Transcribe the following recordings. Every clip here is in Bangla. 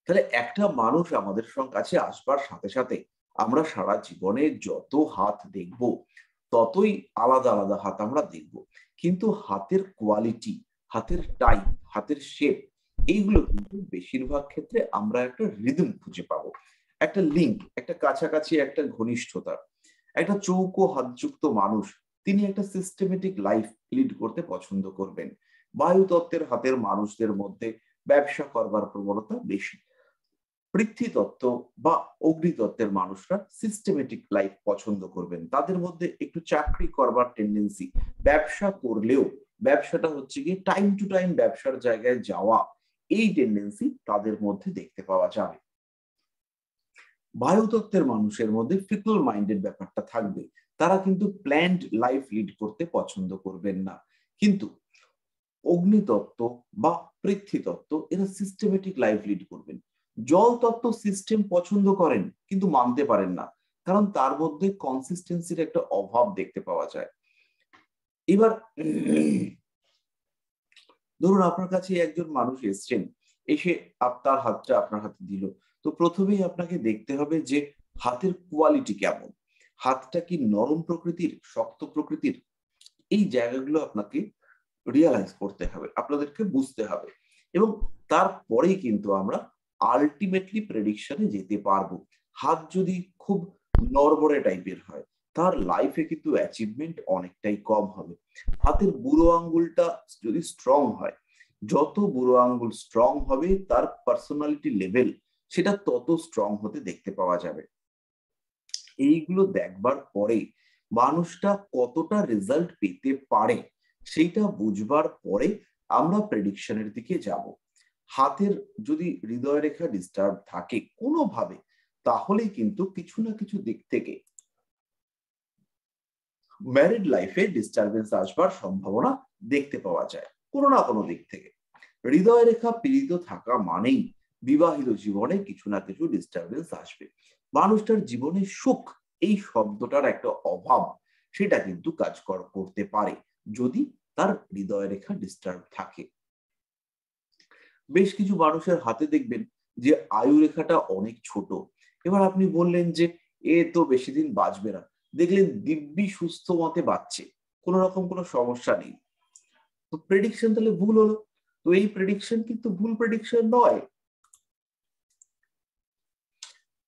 তাহলে একটা মানুষ আমাদের কাছে আসবার সাথে সাথে আমরা সারা জীবনে যত হাত দেখব ততই আলাদা আলাদা হাত আমরা দেখব, কিন্তু হাতের কোয়ালিটি, হাতের টাইপ, হাতের শেপ, এইগুলো কিন্তু বেশিরভাগ ক্ষেত্রে আমরা একটা রিদম খুঁজে পাবো, একটা লিঙ্ক, একটা কাছাকাছি, একটা ঘনিষ্ঠতা। একটা চৌকো হাতযুক্ত মানুষ, তিনি একটা সিস্টেমেটিক লাইফ লিড করতে পছন্দ করবেন। বায়ুতত্ত্বের হাতের মানুষদের মধ্যে ব্যবসা করবার প্রবণতা বেশি। পৃথ্বীতত্ত্ব বা অগ্নিতত্ত্বের মানুষরা সিস্টেমেটিক লাইফ পছন্দ করবেন, তাদের মধ্যে একটু চাকরি করবার টেন্ডেন্সি, ব্যবসা করলেও ব্যবসাটা হচ্ছে গিয়ে টাইম টু টাইম ব্যবসার জায়গায় যাওয়া, এই টেন্ডেন্সি তাদের মধ্যে দেখতে পাওয়া যাবে। বায়ুতত্ত্বের মানুষের মধ্যে ফিকল মাইন্ডেড ব্যাপারটা থাকবে, তারা কিন্তু প্ল্যান্ড লাইফ লিড করতে পছন্দ করবেন না। কিন্তু অগ্নিতত্ত্ব বা পৃথ্বীতত্ত্ব এরা সিস্টেমেটিক লাইফ লিড করবেন। জল তত্ত্ব সিস্টেম পছন্দ করেন কিন্তু মানতে পারেন না, কারণ তার মধ্যে কনসিস্টেন্সির একটা অভাব দেখতে পাওয়া যায়। এবার ধরুন আপনার কাছে একজন মানুষ এসছেন, এসে তার হাতটা আপনার হাতে দিল, তো প্রথমেই আপনাকে দেখতে হবে যে হাতের কোয়ালিটি কেমন, হাতটা কি নরম প্রকৃতির, শক্ত প্রকৃতির, এই জায়গাগুলো আপনাকে রিয়ালাইজ করতে হবে, আপনাদেরকে বুঝতে হবে, এবং তারপরেই কিন্তু আমরা আলটিমেটলি প্রেডিকশনে যেতে পারবো। হাত যদি খুব নড়বড়ে টাইপের হয়, তার লাইফে কিন্তু অ্যাচিভমেন্ট অনেকটাই কম হবে। হাতের বুড়ো আঙ্গুলটা যদি স্ট্রং হয়, যত বুড়ো আঙ্গুল স্ট্রং হবে তার পার্সোনালিটি লেভেল সেটা তত স্ট্রং হতে দেখতে পাওয়া যাবে। এইগুলো দেখবার পরে মানুষটা কতটা রেজাল্ট পেতে পারে সেইটা বুঝবার পরে আমরা প্রেডিকশনের দিকে যাব। হাতের যদি হৃদয় রেখা ডিস্টার্ব থাকে কোনোভাবে, তাহলেই কিন্তু কিছু না কিছু দিক থেকে ম্যারিড লাইফে ডিস্টারবেন্স আসবার সম্ভাবনা দেখতে পাওয়া যায় কোনো না কোনো দিক থেকে। হৃদয় রেখা পীড়িত থাকা মানেই বিবাহিত জীবনে কিছু না কিছু ডিস্টারবেন্স আসবে। মানুষটার জীবনে সুখ, এই শব্দটার একটা অভাব, সেটা কিন্তু কাজ করতে পারে যদি তার হৃদয় রেখা ডিস্টার্ব থাকে। বেশ কিছু মানুষের হাতে দেখবেন যে আয়ু রেখাটা অনেক ছোট। এবার আপনি বললেন যে এ তো বেশি দিন বাঁচবে না, দেখলেন দিব্যি সুস্থ মতে বাঁচছে, কোনো রকম কোনো সমস্যা নেই, তো প্রেডিকশন তাহলে ভুল হলো। তো এই প্রেডিকশন কিন্তু ভুল প্রেডিকশন নয়।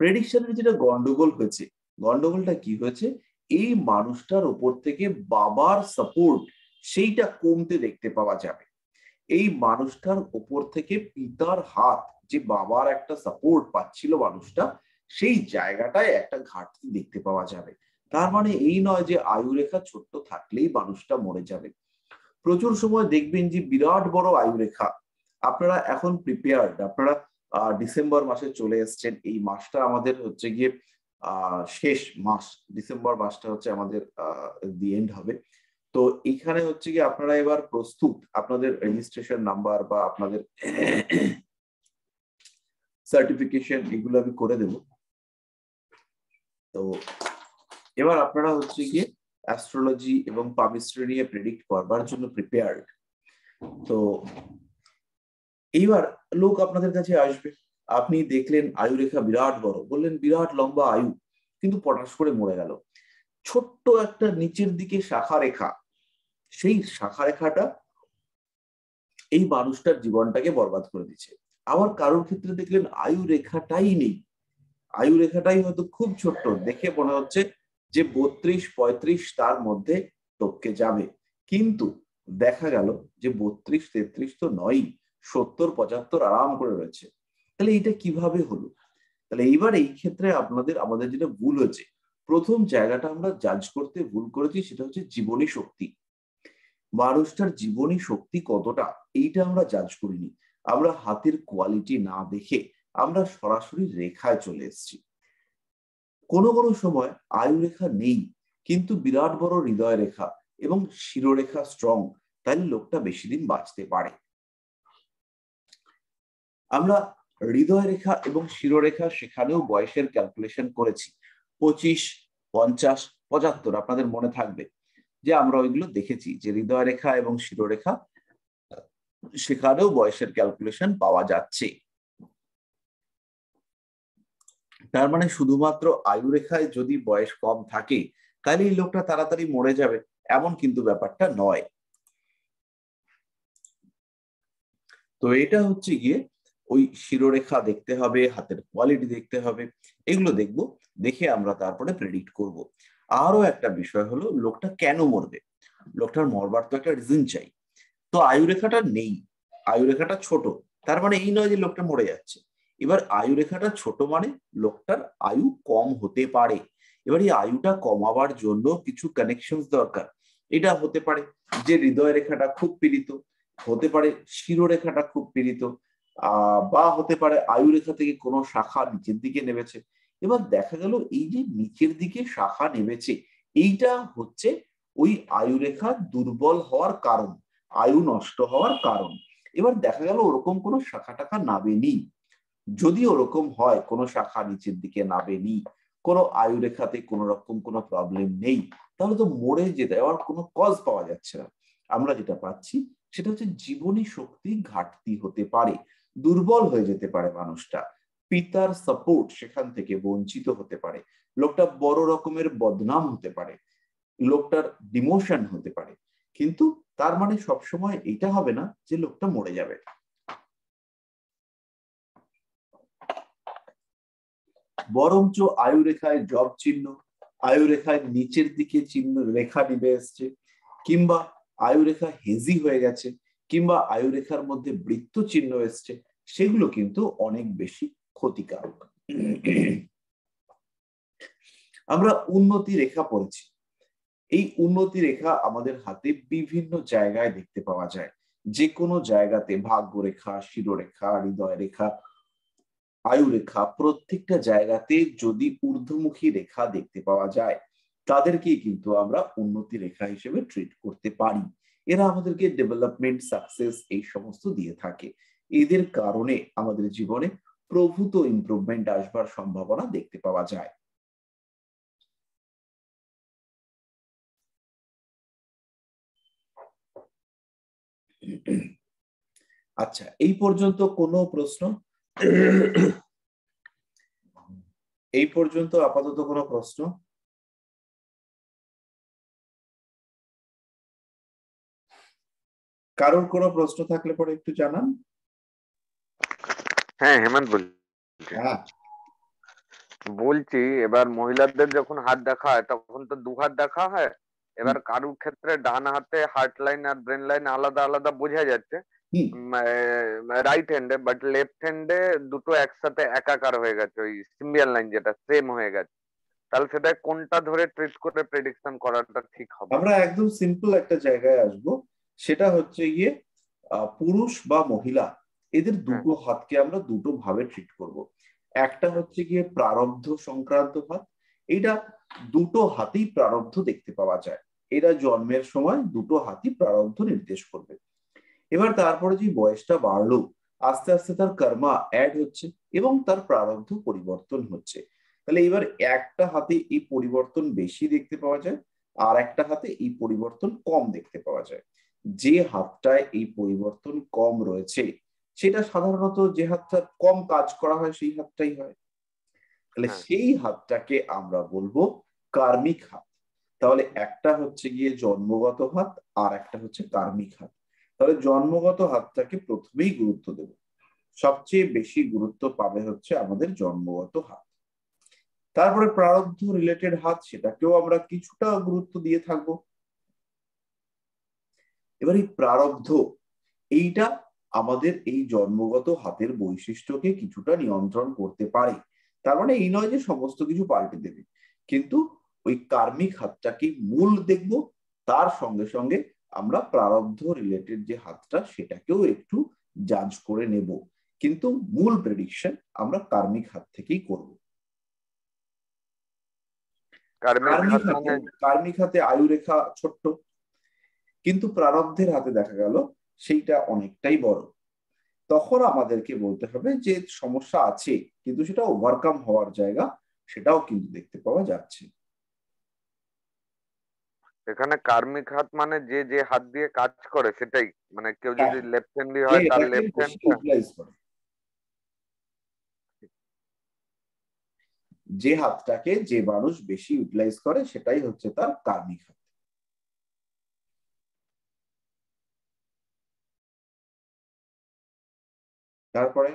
প্রেডিকশনের যেটা গন্ডগোল হয়েছে, গন্ডগোলটা কি হয়েছে, এই মানুষটার উপর থেকে বাবার সাপোর্ট সেইটা কমতে দেখতে পাওয়া যাবে। এই মানুষটার উপর থেকে পিতার হাত, যে বাবার একটা সাপোর্ট পাচ্ছিল মানুষটা, সেই জায়গাটায় একটা ঘাটতি দেখতে পাওয়া যাবে। তার মানে এই নয় যে আয়ু রেখা ছোট্ট থাকলেই মানুষটা মরে যাবে। প্রচুর সময় দেখবেন যে বিরাট বড় আয়ু রেখা। আপনারা এখন প্রিপেয়ার্ড, আপনারা ডিসেম্বর মাসে চলে এসছেন, এই মাসটা আমাদের হচ্ছে গিয়ে শেষ মাস, ডিসেম্বর মাসটা হচ্ছে আমাদের দি এন্ড হবে। তো এখানে হচ্ছে কি আপনারা এবার প্রস্তুত, আপনাদের রেজিস্ট্রেশন নাম্বার বা আপনাদের সার্টিফিকেশন এগুলো আমি করে দেব। তো এবার আপনারা হচ্ছে গিয়ে অ্যাস্ট্রোলজি এবং পামিস্ট্রি নিয়ে প্রেডিক্ট করবার জন্য প্রিপেয়ার্ড। তো এইবার লোক আপনাদের কাছে আসবে, আপনি দেখলেন আয়ু রেখা বিরাট বড়, বললেন বিরাট লম্বা আয়ু, কিন্তু পটাশ করে মরে গেল। ছোট্ট একটা নিচের দিকে শাখা রেখা, সেই শাখা রেখাটা এই মানুষটার জীবনটাকে বরবাদ করে দিচ্ছে। আবার কারোর ক্ষেত্রে দেখলেন আয়ু রেখাটাই নেই, আয়ু রেখাটাই হয়তো খুব ছোট্ট, দেখে মনে হচ্ছে যে 32-35 তার মধ্যে টপকে যাবে, কিন্তু দেখা গেল যে 32-33 তো নয়, 70-75 আরাম করে রয়েছে। তাহলে এটা কিভাবে হলো? তাহলে এইবার এই ক্ষেত্রে আমাদের যেটা ভুল হয়েছে, প্রথম জায়গাটা আমরা জাজ করতে ভুল করেছি, সেটা হচ্ছে জীবনী শক্তি। মানুষটার জীবনী শক্তি কতটা এইটা আমরা জাজ করিনি, আমরা হাতের কোয়ালিটি না দেখে আমরা সরাসরি রেখায় চলে এসেছি। কোনো কোনো সময় আয়ু রেখা নেই কিন্তু বিরাট বড় হৃদয় রেখা এবং শিরোরেখা স্ট্রং, তাহলে লোকটা বেশি দিন বাঁচতে পারে। আমরা হৃদয় রেখা এবং শিরোরেখা সেখানেও বয়সের ক্যালকুলেশন করেছি, 25, 50, 75, আপনাদের মনে থাকবে যে আমরা ওইগুলো দেখেছি যে হৃদয় রেখা এবং শিরোরেখা সেখানেও বয়সের ক্যালকুলেশন পাওয়া যাচ্ছে। তার মানে শুধুমাত্র আয়ু রেখায় যদি বয়স কম থাকে তাহলে এই লোকটা তাড়াতাড়ি মরে যাবে, এমন কিন্তু ব্যাপারটা নয়। তো এটা হচ্ছে গিয়ে ওই শিরোরেখা দেখতে হবে, হাতের কোয়ালিটি দেখতে হবে, এগুলো দেখবো, দেখে আমরা তারপরে প্রেডিক্ট করব। আরো একটা বিষয় হলো লোকটা কেন মরবে, লোকটার মরবার তো একটা রিজন চাই। তো আয়ুরেখাটা নেই, আয়ুরেখাটা ছোট, তার মানে এই নয় যে লোকটা মরে যাচ্ছে। এবার আয়ুরেখাটা ছোট মানে লোকটার আয়ু কম হতে পারে। এবার এই আয়ুটা কমাবার জন্য কিছু কানেকশন দরকার। এটা হতে পারে যে হৃদয় রেখাটা খুব পীড়িত, হতে পারে শিরোরেখাটা খুব পীড়িত, বা হতে পারে আয়ুরেখা থেকে কোনো শাখা নিচের দিকে নেমেছে। এবার দেখা গেল এই যে নিচের দিকে শাখা নেমেছে, এইটা হচ্ছে ওই আয়ুরেখা দুর্বল হওয়ার কারণ, আয়ু নষ্ট হওয়ার কারণ। এবার দেখা গেল ওরকম কোনো শাখা টাখা নাবেনি। যদি ওরকম হয় কোনো শাখা নিচের দিকে নাবেনি, কোনো আয়ুরেখাতে কোনো রকম কোনো প্রবলেম নেই, তাহলে তো মরে যেতে যাওয়ার কোনো কজ পাওয়া যাচ্ছে না। আমরা যেটা পাচ্ছি সেটা হচ্ছে জীবনী শক্তি ঘাটতি হতে পারে, দুর্বল হয়ে যেতে পারে মানুষটা, পিতার সাপোর্ট সেখান থেকে বঞ্চিত হতে পারে, লোকটা বড় রকমের বদনাম হতে পারে, লোকটার ডিমোশন হতে পারে। কিন্তু তার মানে সবসময় এটা হবে না যে লোকটা মরে যাবে। বরঞ্চ আয়ুরেখায় জব চিহ্ন, আয়ুরেখায় নিচের দিকে চিহ্ন রেখা নিবে এসছে, কিংবা আয়ুরেখা হেজি হয়ে গেছে, কিংবা আয়ুরেখার মধ্যে বৃত্ত চিহ্ন এসছে, সেগুলো কিন্তু অনেক বেশি ক্ষতিকারক। আমরা উন্নতি রেখা পড়েছি, এই উন্নতি রেখা আমাদের হাতে বিভিন্ন জায়গায় দেখতে পাওয়া যায়। যে কোনো জায়গাতে ভাগ্য রেখা, শিরোরেখা, হৃদয় রেখা, আয়ুরেখা, প্রত্যেকটা জায়গাতে যদি ঊর্ধ্বমুখী রেখা দেখতে পাওয়া যায় তাদেরকেই কিন্তু আমরা উন্নতি রেখা হিসেবে ট্রিট করতে পারি। এরা আমাদেরকে ডেভেলপমেন্ট, সাকসেস এই সমস্ত দিয়ে থাকে। এদের কারণে আমাদের জীবনে প্রভূত ইমপ্রুভমেন্ট আসবার সম্ভাবনা দেখতে পাওয়া যায়। আচ্ছা, এই পর্যন্ত কোনো প্রশ্ন? এই পর্যন্ত আপাতত কোনো প্রশ্ন? কারোর কোনো প্রশ্ন থাকলে পরে একটু জানান। হ্যাঁ, হেমন্ত বলছি। হ্যাঁ, বলছি এবার মহিলাদের যখন হাত দেখা হয় তখন তো দু হাত দেখা হয়। এবার কারুর ক্ষেত্রে ডান হাতে হার্ট লাইন আর ব্রেন লাইন আলাদা আলাদা বোঝা যাচ্ছে রাইট হ্যান্ডে, বাট লেফট হ্যান্ডে দুটো একসাথে একাকার হয়ে গেছে, ওই সিম্বিয়াল লাইন যেটা সেম হয়ে গেছে। তাহলে সেটা কোনটা ধরে ট্রিট করে প্রেডিকশন করাটা ঠিক হবে? আমরা একদম সিম্পল একটা জায়গায় আসব, সেটা হচ্ছে গিয়ে পুরুষ বা মহিলা এদের হ্যাঁ, দুটো হাতকে আমরা দুটো ভাবে ট্রিট করব। একটা হচ্ছে গিয়ে প্রারব্ধ সংক্রান্ত হাত, এটা দুটো হাতেই প্রারব্ধ দেখতে পাওয়া যায়, এরা জন্মের সময় দুটো হাতই প্রারব্ধ নির্দেশ করবে। এবার তারপরে যে বয়সটা বাড়লো, আস্তে আস্তে তার কর্মা অ্যাড হচ্ছে এবং তার প্রারব্ধ পরিবর্তন হচ্ছে। তাহলে এবার একটা হাতে এই পরিবর্তন বেশি দেখতে পাওয়া যায়, আর একটা হাতে এই পরিবর্তন কম দেখতে পাওয়া যায়। যে হাতটায় এই পরিবর্তন কম রয়েছে সেটা সাধারণত যে হাতটা কম কাজ করা হয় সেই হাতটাই হয়। তাহলে হ্যাঁ। সেই হাতটাকে আমরা বলবো কার্মিক হাত। তাহলে একটা হচ্ছে গিয়ে জন্মগত হাত, আর একটা হচ্ছে কার্মিক হাত। তাহলে জন্মগত হাতটাকে প্রথমেই গুরুত্ব দেব, সবচেয়ে বেশি গুরুত্ব পাবে হচ্ছে আমাদের জন্মগত হাত। তারপরে প্রারব্ধ রিলেটেড হাত, সেটাকেও আমরা কিছুটা গুরুত্ব দিয়ে থাকবো। এবার এই প্রারব্ধ, এইটা আমাদের এই জন্মগত হাতের বৈশিষ্ট্যকে কিছুটা নিয়ন্ত্রণ করতে পারে। তার মানে এই নয় যে সমস্ত কিছু পাল্টে দেবে, কিন্তু ওই কার্মিক হাতটাকে মূল দেখব, তার সঙ্গে সঙ্গে আমরা প্রারব্ধ রিলেটেড যে হাতটা সেটাকেও একটু জাজ করে নেব, কিন্তু মূল প্রেডিকশন আমরা কার্মিক হাত থেকেই করব। কার্মিক হাত মানে? কার্মিক হাতে আয়ু রেখা ছোট্ট, কিন্তু প্রারব্ধের হাতে দেখা গেল সেইটা অনেকটাই বড়। তখন আমাদেরকে বলতে হবে যে সমস্যা আছে, কিন্তু সেটা ওভারকাম হওয়ার জায়গা, সেটাও কিন্তু দেখতে পাওয়া যাচ্ছে। এখানে কার্মিক হাত মানে যে যে হাত দিয়ে কাজ করে সেটাই, মানে কেউ হ্যাঁ, যদি লেফট হ্যান্ডি যে হয় তার এটাকে লেফট বেশি হ্যান্ডটা। ইউটিলাইজ করে। যে হাতটাকে যে মানুষ বেশি ইউটিলাইজ করে সেটাই হচ্ছে তার কার্মিক হাত। তারপরে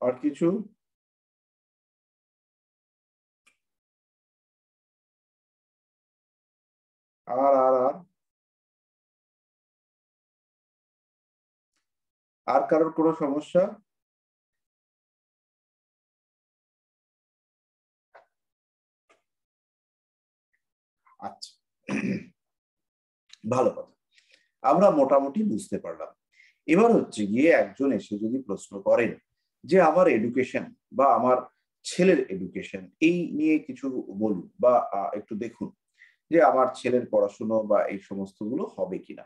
আর কিছু? আর কারোর কোনো সমস্যা? আচ্ছা, ভালো কথা, আমরা মোটামুটি বুঝতে পারলাম। এবার হচ্ছে গিয়ে একজন এসে যদি প্রশ্ন করেন যে আমার এডুকেশন বা আমার ছেলের এডুকেশন এই নিয়ে কিছু বলুন বা একটু দেখুন যে আমার ছেলের পড়াশুনো বা এই সমস্ত গুলো হবে কিনা,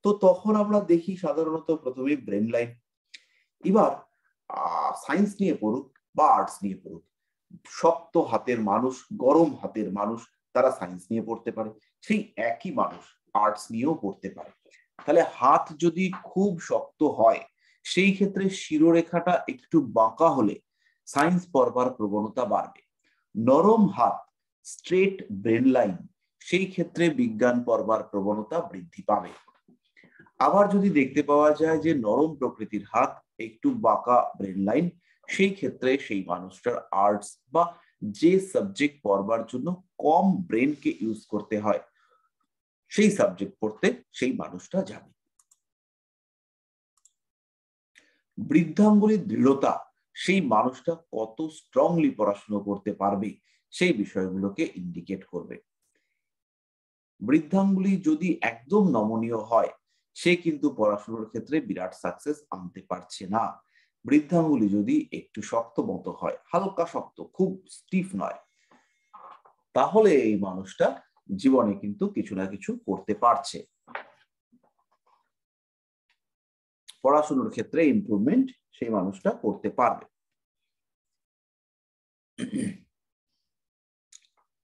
তো তখন আমরা দেখি সাধারণত প্রথমে ব্রেন লাইন। এবার সায়েন্স নিয়ে পড়ুক বা আর্টস নিয়ে পড়ুক, শক্ত হাতের মানুষ, গরম হাতের মানুষ তারা সায়েন্স নিয়ে পড়তে পারে, সেই একই মানুষ আর্টস নিয়েও পড়তে পারে। তাহলে হাত যদি খুব শক্ত হয় সেই ক্ষেত্রে শিরোরেখাটা একটু বাঁকা হলে সায়েন্স পড়বার প্রবণতা বাড়বে। নরম হাত, স্ট্রেট ব্রেন লাইন, সেই ক্ষেত্রে বিজ্ঞান পড়বার প্রবণতা বৃদ্ধি পাবে। আবার যদি দেখতে পাওয়া যায় যে নরম প্রকৃতির হাত, একটু বাঁকা ব্রেন লাইন, সেই ক্ষেত্রে সেই মানুষটার আর্টস বা যে সাবজেক্ট পড়বার জন্য কম ব্রেনকে ইউজ করতে হয় সেই সাবজেক্ট পড়তে সেই মানুষটা যাবে। বৃদ্ধাঙ্গুলির দৃঢ়তা, সেই মানুষটা কত স্ট্রংলি পড়াশোনা করতে পারবে সেই বিষয়গুলোকে ইন্ডিকেট করবে। বৃদ্ধাঙ্গুলি যদি একদম নমনীয় হয় সে কিন্তু পড়াশোনার ক্ষেত্রে বিরাট সাকসেস আনতে পারছে না। বৃদ্ধাঙ্গুলি যদি একটু শক্ত মতো হয়, হালকা শক্ত, খুব স্টিফ নয়, তাহলে এই মানুষটা জীবনে কিন্তু কিছু না কিছু করতে পারছে, পড়াশোনার ক্ষেত্রে ইমপ্রুভমেন্ট সেই মানুষটা করতে পারবে।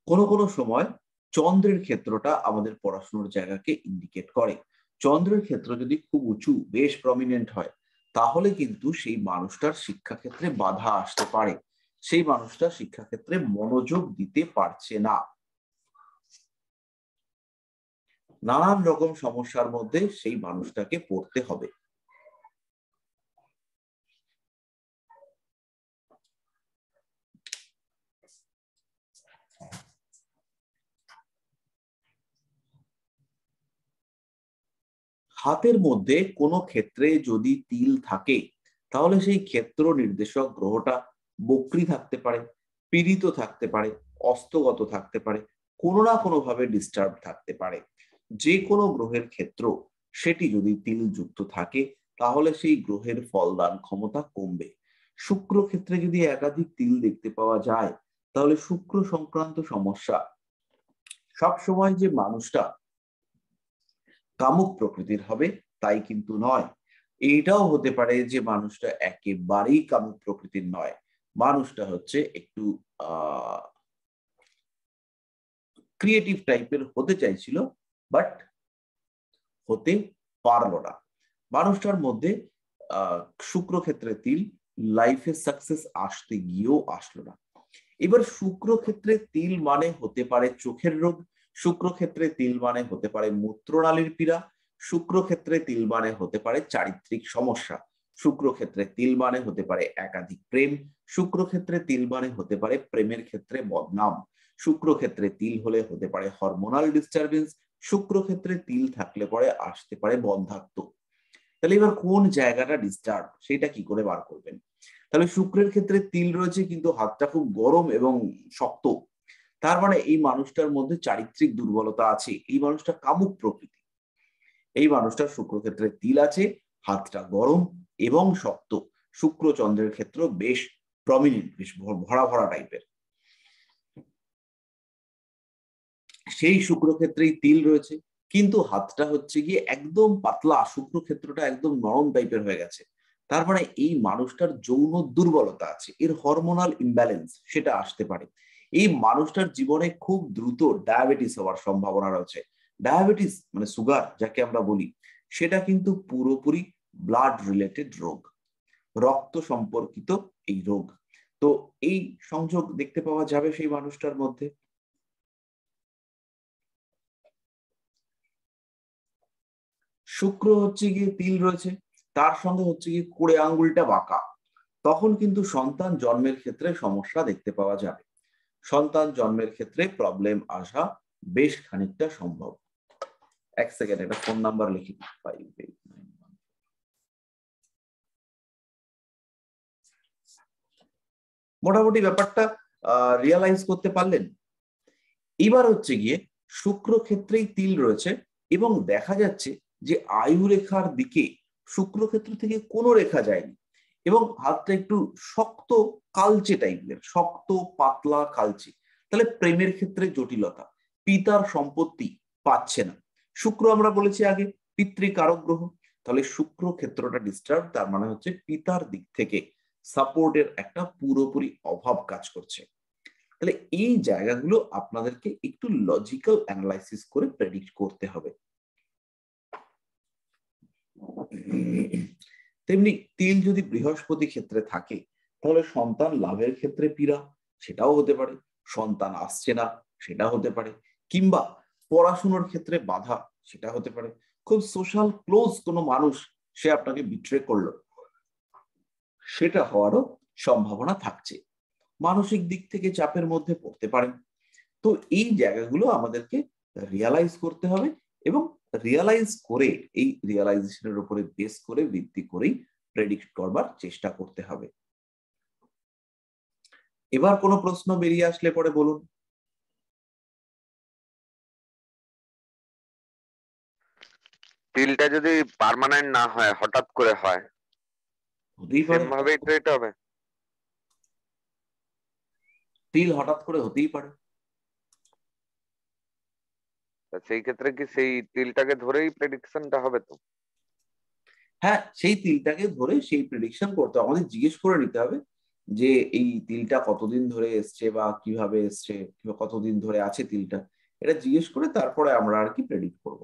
কোন কোন সময় চন্দ্রের ক্ষেত্রটা আমাদের পড়াশোনার জায়গাকে ইন্ডিকেট করে। চন্দ্রের ক্ষেত্র যদি খুব উঁচু, বেশ প্রমিনেন্ট হয়, তাহলে কিন্তু সেই মানুষটার শিক্ষাক্ষেত্রে বাধা আসতে পারে, সেই মানুষটা শিক্ষাক্ষেত্রে মনোযোগ দিতে পারছে না। নানান রকম সমস্যার মধ্যে সেই মানুষটাকে পড়তে হবে। হাতের মধ্যে কোনো ক্ষেত্রে যদি তিল থাকে তাহলে সেই ক্ষেত্র নির্দেশক গ্রহটা বক্রী থাকতে পারে, পীড়িত থাকতে পারে, অস্তগত থাকতে পারে, কোনো না কোনো ভাবে ডিস্টার্ব থাকতে পারে। যে কোনো গ্রহের ক্ষেত্র সেটি যদি তিল যুক্ত থাকে তাহলে সেই গ্রহের ফলদান ক্ষমতা কমবে। শুক্র ক্ষেত্রে যদি একাধিক তিল দেখতে পাওয়া যায় তাহলে শুক্র সংক্রান্ত সমস্যা, সব সময় যে মানুষটা কামুক প্রকৃতির হবে তাই কিন্তু নয়। এইটাও হতে পারে যে মানুষটা একেবারেই কামুক প্রকৃতির নয়, মানুষটা হচ্ছে একটু ক্রিয়েটিভ টাইপের হতে চাইছিল বাট হতে পারলো না। মানুষটার মধ্যে শুক্র ক্ষেত্রে তিল, লাইফে সাকসেস আসতে গিয়েও আসলো না। এবার শুক্র ক্ষেত্রে তিল মানে হতে পারে চোখের রোগ, শুক্র ক্ষেত্রে তিল মানে হতে পারে মূত্রনালীর পীড়া, শুক্র ক্ষেত্রে তিল মানে হতে পারে চারিত্রিক সমস্যা, শুক্র ক্ষেত্রে তিল মানে হতে পারে একাধিক প্রেম, শুক্র ক্ষেত্রে তিল মানে হতে পারে প্রেমের ক্ষেত্রে বদনাম, শুক্র ক্ষেত্রে তিল হলে হতে পারে হরমোনাল ডিস্টারবেন্স, শুক্র ক্ষেত্রে তিল থাকলে পরে আসতে পারে বন্ধ্যাত্ব। তাহলে এবার কোন জায়গাটা ডিস্টার্ব সেটা কি করে বার করবেন? তাহলে শুক্রের ক্ষেত্রে তিল রয়েছে কিন্তু হাতটা খুব গরম এবং শক্ত, তার মানে এই মানুষটার মধ্যে চারিত্রিক দুর্বলতা আছে, এই মানুষটা কামুক প্রকৃতি। এই মানুষটার শুক্র ক্ষেত্রে তিল আছে, হাতটা গরম এবং শক্ত, শুক্র চন্দ্রের ক্ষেত্র বেশ প্রমিনেন্ট, বেশ ভরা ভরা টাইপের। সেই শুক্র ক্ষেত্রেই তিল রয়েছে কিন্তু হাতটা হচ্ছে গিয়ে একদম পাতলা, শুক্র ক্ষেত্রটা একদম নরম টাইপের হয়ে গেছে, তার মানে এই মানুষটার যৌন দুর্বলতা আছে, এর হরমোনাল ইমব্যালেন্স সেটা আসতে পারে। এই মানুষটার জীবনে খুব দ্রুত ডায়াবেটিস হওয়ার সম্ভাবনা রয়েছে, ডায়াবেটিস মানে সুগার যাকে আমরা বলি, সেটা কিন্তু পুরোপুরি ব্লাড রিলেটেড রোগ, রক্ত সম্পর্কিত এই রোগ। তো এই সংযোগ দেখতে পাওয়া যাবে সেই মানুষটার মধ্যে। শুক্র হচ্ছে গিয়ে তিল রয়েছে, তার সঙ্গে হচ্ছে গিয়ে কুড়ে আঙ্গুলটা বাঁকা, তখন কিন্তু সন্তান জন্মের ক্ষেত্রে সমস্যা দেখতে পাওয়া যাবে। সন্তান জন্মের ক্ষেত্রে প্রবলেম আসা বেশ খানিকটা সম্ভব। এক সেকেন্ড, একটা ফোন নাম্বার লিখি, 5891। মোটামুটি ব্যাপারটা রিয়ালাইজ করতে পারলেন। এবার হচ্ছে গিয়ে শুক্র ক্ষেত্রেই তিল রয়েছে এবং দেখা যাচ্ছে যে আয়ু রেখার দিকে শুক্র ক্ষেত্র থেকে কোনো রেখা যায়নি এবং হাতটা একটু শক্ত কালচে টাইপের, শক্ত পাতলা কালচে। তাহলে প্রেমের ক্ষেত্রে জটিলতা, পিতার সম্পত্তি পাচ্ছে না। শুক্র আমরা বলেছি আগে পিতৃকারক গ্রহ, তাহলে শুক্র ক্ষেত্রটা ডিস্টার্ব, তার মানে হচ্ছে পিতার দিক থেকে সাপোর্টের একটা পুরোপুরি অভাব কাজ করছে। তাহলে এই জায়গাগুলো আপনাদেরকে একটু লজিক্যাল অ্যানালাইসিস করে প্রেডিক্ট করতে হবে। তেমনি তিল যদি বৃহস্পতি ক্ষেত্রে থাকে তাহলে সন্তান লাভের ক্ষেত্রে পীড়া, সেটাও হতে পারে। সন্তান আসছে না, সেটা হতে পারে। কিংবা পড়াশোনার ক্ষেত্রে বাধা, সেটা হতে পারে। খুব সোশ্যাল ক্লোজ কোনো মানুষ সে আপনাকে বিট্রে করলো, সেটা হওয়ারও সম্ভাবনা থাকছে। মানসিক দিক থেকে চাপের মধ্যে পড়তে পারেন। তো এই জায়গাগুলো আমাদেরকে রিয়ালাইজ করতে হবে এবং রিয়ালাইজ করে এই রিয়ালাইজেশনের উপরে বেস করে ভিত্তি করেই প্রেডিক্ট করবার চেষ্টা করতে হবে। এবার কোনো প্রশ্ন বেরিয়ে আসলে পরে বলুন। তিলটা যদি পার্মানেন্ট না হয়, হঠাৎ করে হয়, হতেই পারে, সেম ভাবেই ট্রিট হবে? তিল হঠাৎ করে হতেই পারে। সেই ক্ষেত্রে কি সেই তিলটাকে ধরেই প্রেডিকশনটা হবে তো? হ্যাঁ, সেই তিলটাকে ধরে সেই প্রেডিকশন করতে হবে। আমাদের জিজ্ঞেস করে নিতে হবে যে এই তিলটা কতদিন ধরে এসছে বা কিভাবে এসছে, কিংবা কতদিন ধরে আছে তিলটা, এটা জিজ্ঞেস করে তারপরে আমরা আর কি প্রেডিক্ট করব।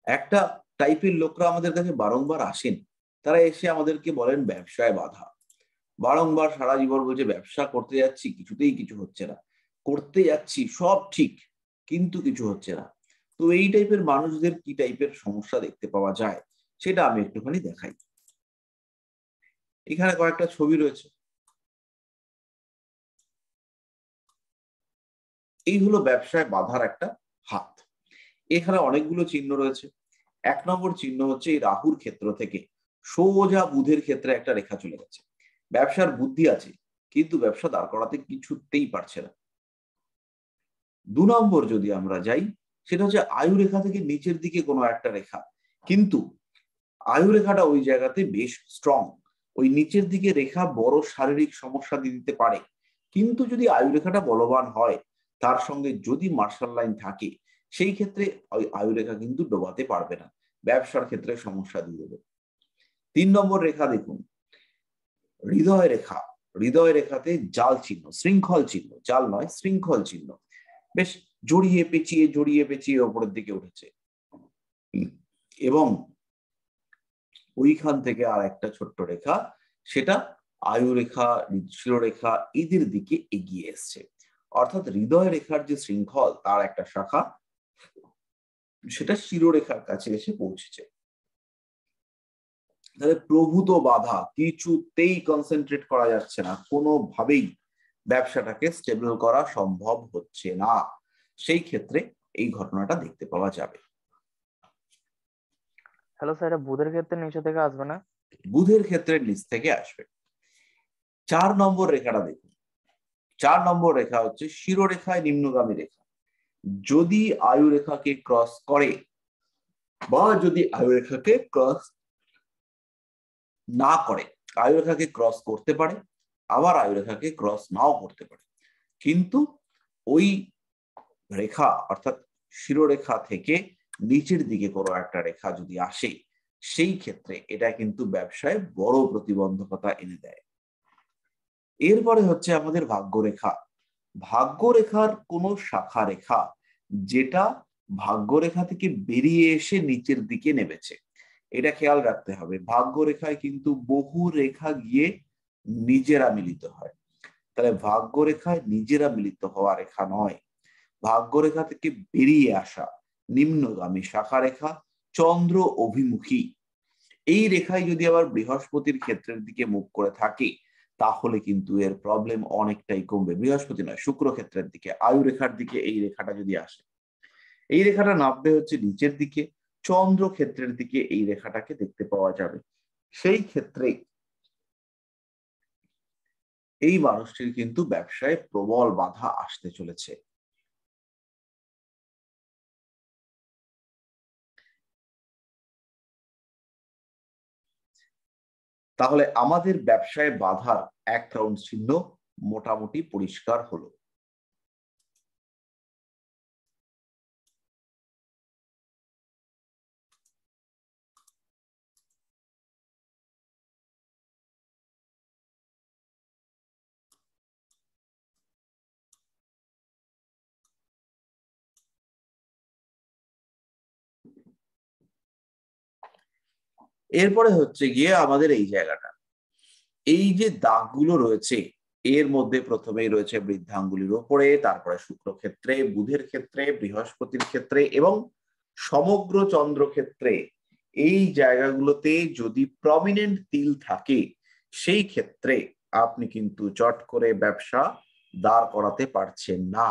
একটা টাইপের লোকরা আমাদের কাছে বারংবার আসেন, তারা এসে আমাদেরকে বলেন ব্যবসায় বাধা। বারংবার সারা জীবন বলছে ব্যবসা করতে যাচ্ছি, কিছুতেই কিছু হচ্ছে না, করতে যাচ্ছি সব ঠিক, কিন্তু কিছু হচ্ছে না। তো এই টাইপের মানুষদের কি টাইপের সমস্যা দেখতে পাওয়া যায় সেটা আমি একটুখানি দেখাই। এখানে কয়েকটা ছবি রয়েছে, এই হলো ব্যবসায় বাধার একটা হাত। এখানে অনেকগুলো চিহ্ন রয়েছে। 1 নম্বর চিহ্ন হচ্ছে এই রাহুর ক্ষেত্র থেকে সোজা বুধের ক্ষেত্রে একটা রেখা চলে গেছে। ব্যবসার বুদ্ধি আছে কিন্তু ব্যবসা দাঁড় করাতে কিছুতেই পারছে না। 2 নম্বর যদি আমরা যাই, সেটা হচ্ছে আয়ু রেখা থেকে নিচের দিকে কোনো একটা রেখা, কিন্তু আয়ু রেখাটা ওই জায়গাতে বেশ স্ট্রং। ওই নিচের দিকে রেখা বড় শারীরিক সমস্যা দিতে পারে, কিন্তু যদি আয়ু রেখাটা বলবান হয়, তার সঙ্গে যদি মার্শাল লাইন থাকে, সেই ক্ষেত্রে ওই আয়ু রেখা কিন্তু ডোবাতে পারবে না, ব্যবসার ক্ষেত্রে সমস্যা দিয়ে দেবে। 3 নম্বর রেখা দেখুন, হৃদয় রেখা। হৃদয় রেখাতে জাল চিহ্ন, শৃঙ্খল চিহ্ন, জাল নয় শৃঙ্খল চিহ্ন, বেশ জড়িয়ে পেঁচিয়ে ওপরের দিকে উঠেছে। এবং ওইখান থেকে আর একটা ছোট্ট রেখা, সেটা আয়ু রেখা, শিরোরেখা এদের দিকে এগিয়ে এসছে। অর্থাৎ হৃদয় রেখার যে শৃঙ্খল তার একটা শাখা, সেটা শিরোরেখার কাছে এসে পৌঁছেছে। তাহলে প্রভূত বাধা, কিছুতেই কনসেন্ট্রেট করা যাচ্ছে না, কোনোভাবেই ব্যবসাটাকে স্টেবল করা সম্ভব হচ্ছে না। সেই ক্ষেত্রে এই ঘটনাটা দেখতে পাওয়া যাবে। হ্যালো স্যার, এটা বুধের ক্ষেত্রে নিচে থেকে আসবে না? বুধের ক্ষেত্রে নিচ থেকে আসবে। 4 নম্বর রেখাটা দেখুন, 4 নম্বর রেখা হচ্ছে শিরোরেখায় নিম্নগামী রেখা। যদি আয়ু রেখাকে ক্রস করে বা যদি আয়ু রেখাকে ক্রস না করে, আয়ু রেখাকে ক্রস করতে পারে, আবার আয়ু রেখাকে ক্রস নাও করতে পারে, কিন্তু ওই রেখা অর্থাৎ শিরোরেখা থেকে নিচের দিকে কোনো একটা রেখা যদি আসে, সেই ক্ষেত্রে এটা কিন্তু ব্যবসায় বড় প্রতিবন্ধকতা এনে দেয়। এরপরে হচ্ছে আমাদের ভাগ্যরেখা। ভাগ্যরেখার কোন শাখা রেখা যেটা ভাগ্যরেখা থেকে বেরিয়ে এসে নিচের দিকে নেমেছে, এটা খেয়াল রাখতে হবে। ভাগ্যরেখায় কিন্তু বহু রেখা গিয়ে নিজেরা মিলিত হয়, তাহলে ভাগ্যরেখায় নিজেরা মিলিত হওয়া রেখা নয়, ভাগ্যরেখা থেকে বেরিয়ে আসা নিম্নগামী শাখা রেখা, চন্দ্র অভিমুখী। এই রেখায় যদি আবার বৃহস্পতির ক্ষেত্রের দিকে মুখ করে থাকে, তাহলে কিন্তু এর প্রবলেম অনেকটাই কমবে। বৃহস্পতি নয়, শুক্র ক্ষেত্রের দিকে, আয়ু রেখার দিকে এই রেখাটা যদি আসে, এই রেখাটা নামবে হচ্ছে নিচের দিকে, চন্দ্র ক্ষেত্রের দিকে এই রেখাটাকে দেখতে পাওয়া যাবে। সেই ক্ষেত্রে এই মানুষটির কিন্তু ব্যবসায় প্রবল বাধা আসতে চলেছে। তাহলে আমাদের ব্যবসায় বাধার এক রাউন্ড চিহ্ন মোটামুটি পরিষ্কার হলো। এরপরে হচ্ছে গিয়ে আমাদের এই জায়গাটা, এই যে দাগগুলো রয়েছে এর মধ্যে প্রথমেই রয়েছে বৃদ্ধাঙ্গুলির ওপরে, তারপরে শুক্র ক্ষেত্রে, বুধের ক্ষেত্রে, বৃহস্পতির ক্ষেত্রে এবং সমগ্র চন্দ্র ক্ষেত্রে। এই জায়গাগুলোতে যদি প্রমিনেন্ট তিল থাকে, সেই ক্ষেত্রে আপনি কিন্তু চট করে ব্যবসা দাঁড় করাতে পারছেন না।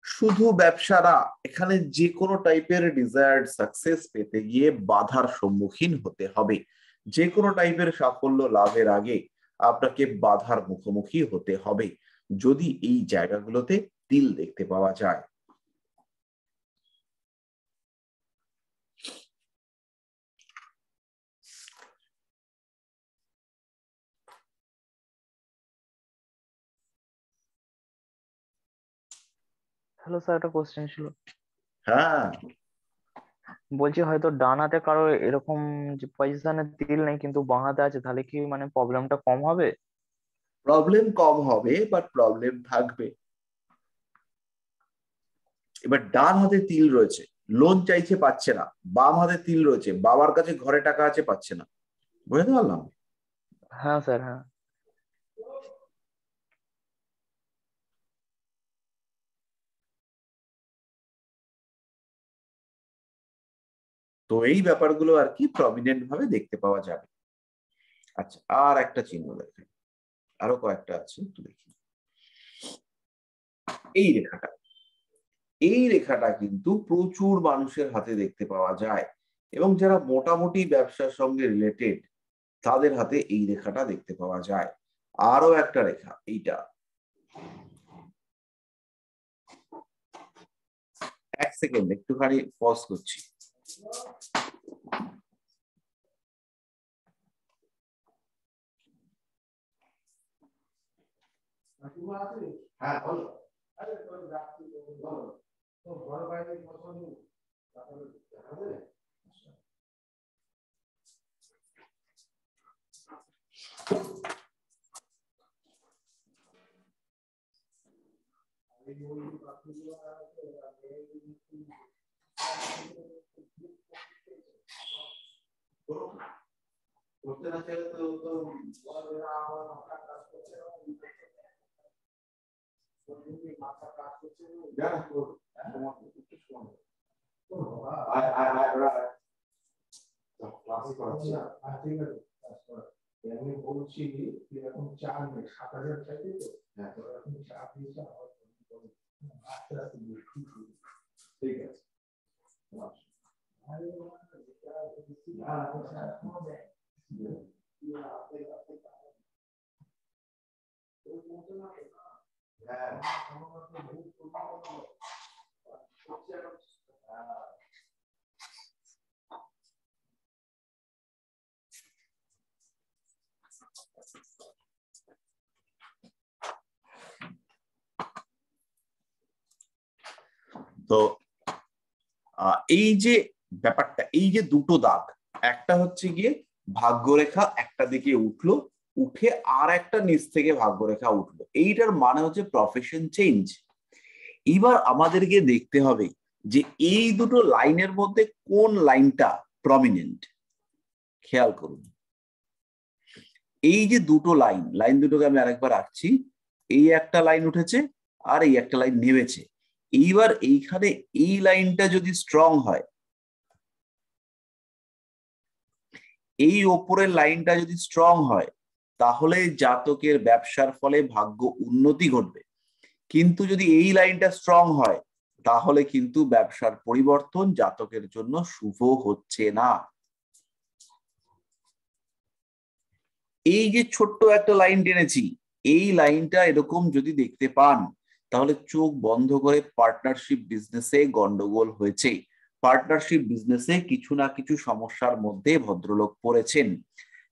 শুধু ব্যবসা না, এখানে যে কোনো টাইপের ডিজায়ার্ড সাকসেস পেতে গিয়ে বাধার সম্মুখীন হতে হবে। যে কোনো টাইপের সাফল্য লাভের আগে আপনাকে বাধার মুখোমুখি হতে হবে, যদি এই জায়গাগুলোতে তিল দেখতে পাওয়া যায়। হ্যালো স্যার, একটা কোশ্চেন ছিল। হ্যাঁ, বলছি হয়তো ডান হাতে কারো এরকম যে পজিশনে তিল নেই কিন্তু বাঁ হাতে আছে, তাহলে কি মানে প্রবলেমটা কম হবে? প্রবলেম কম হবে, বাট প্রবলেম থাকবে। এবার ডান হাতে তিল রয়েছে, লোন চাইছে পাচ্ছে না, বাম হাতে তিল রয়েছে, বাবার কাছে ঘরে টাকা আছে পাচ্ছে না। বুঝতে পারলাম? হ্যাঁ স্যার, হ্যাঁ। তো এই ব্যাপারগুলো আর কি প্রমিনেন্ট ভাবে দেখতে পাওয়া যাবে। আচ্ছা, আর একটা চিহ্ন দেখেন, আরো কয়েকটা আছে, একটু দেখি। এই রেখাটা, এই রেখাটা কিন্তু প্রচুর মানুষের হাতে দেখতে পাওয়া যায়, এবং যারা মোটামুটি ব্যবসার সঙ্গে রিলেটেড তাদের হাতে এই রেখাটা দেখতে পাওয়া যায়। আরো একটা রেখা, এইটা। এক সেকেন্ড একটুখানি পজ করছি। হ্যাঁ বলো। করতে না চাইলে তো আমি বলছি এরকম 4 মিনিট 7,000 চাইছে তো, হ্যাঁ এরকম 4 দিয়েছে আস্তে আস্তে ঠিক আছে। তো এই যে ব্যাপারটা, এই যে দুটো দাগ, একটা হচ্ছে গিয়ে ভাগ্যরেখা একটা দিকে উঠলো, উঠে আর একটা নিচ থেকে ভাগ্যরেখা উঠলো, এইটার মানে হচ্ছে প্রফেশন চেঞ্জ। এবার আমাদেরকে দেখতে হবে যে এই দুটো লাইনের মধ্যে কোন লাইনটা প্রমিনেন্ট। খেয়াল করুন, এই যে দুটো লাইন, লাইন দুটোকে আমি আরেকবার রাখছি, এই একটা লাইন উঠেছে আর এই একটা লাইন নেমেছে। এইবার এইখানে এই লাইনটা যদি স্ট্রং হয়, এই ওপরের লাইনটা যদি স্ট্রং হয়, তাহলে জাতকের ব্যবসার ফলে ভাগ্য উন্নতি ঘটবে। কিন্তু যদি এই লাইনটা স্ট্রং হয়, তাহলে কিন্তু ব্যবসার পরিবর্তন জাতকের জন্য শুভ হচ্ছে না। এই যে ছোট্ট একটা লাইন টেনেছি, এই লাইনটা এরকম যদি দেখতে পান, তাহলে চোখ বন্ধ করে পার্টনারশিপ বিজনেসে গন্ডগোল হয়েছে, পার্টনারশিপ বিজনেসে কিছু না কিছু সমস্যার মধ্যে ভদ্রলোক পড়েছেন।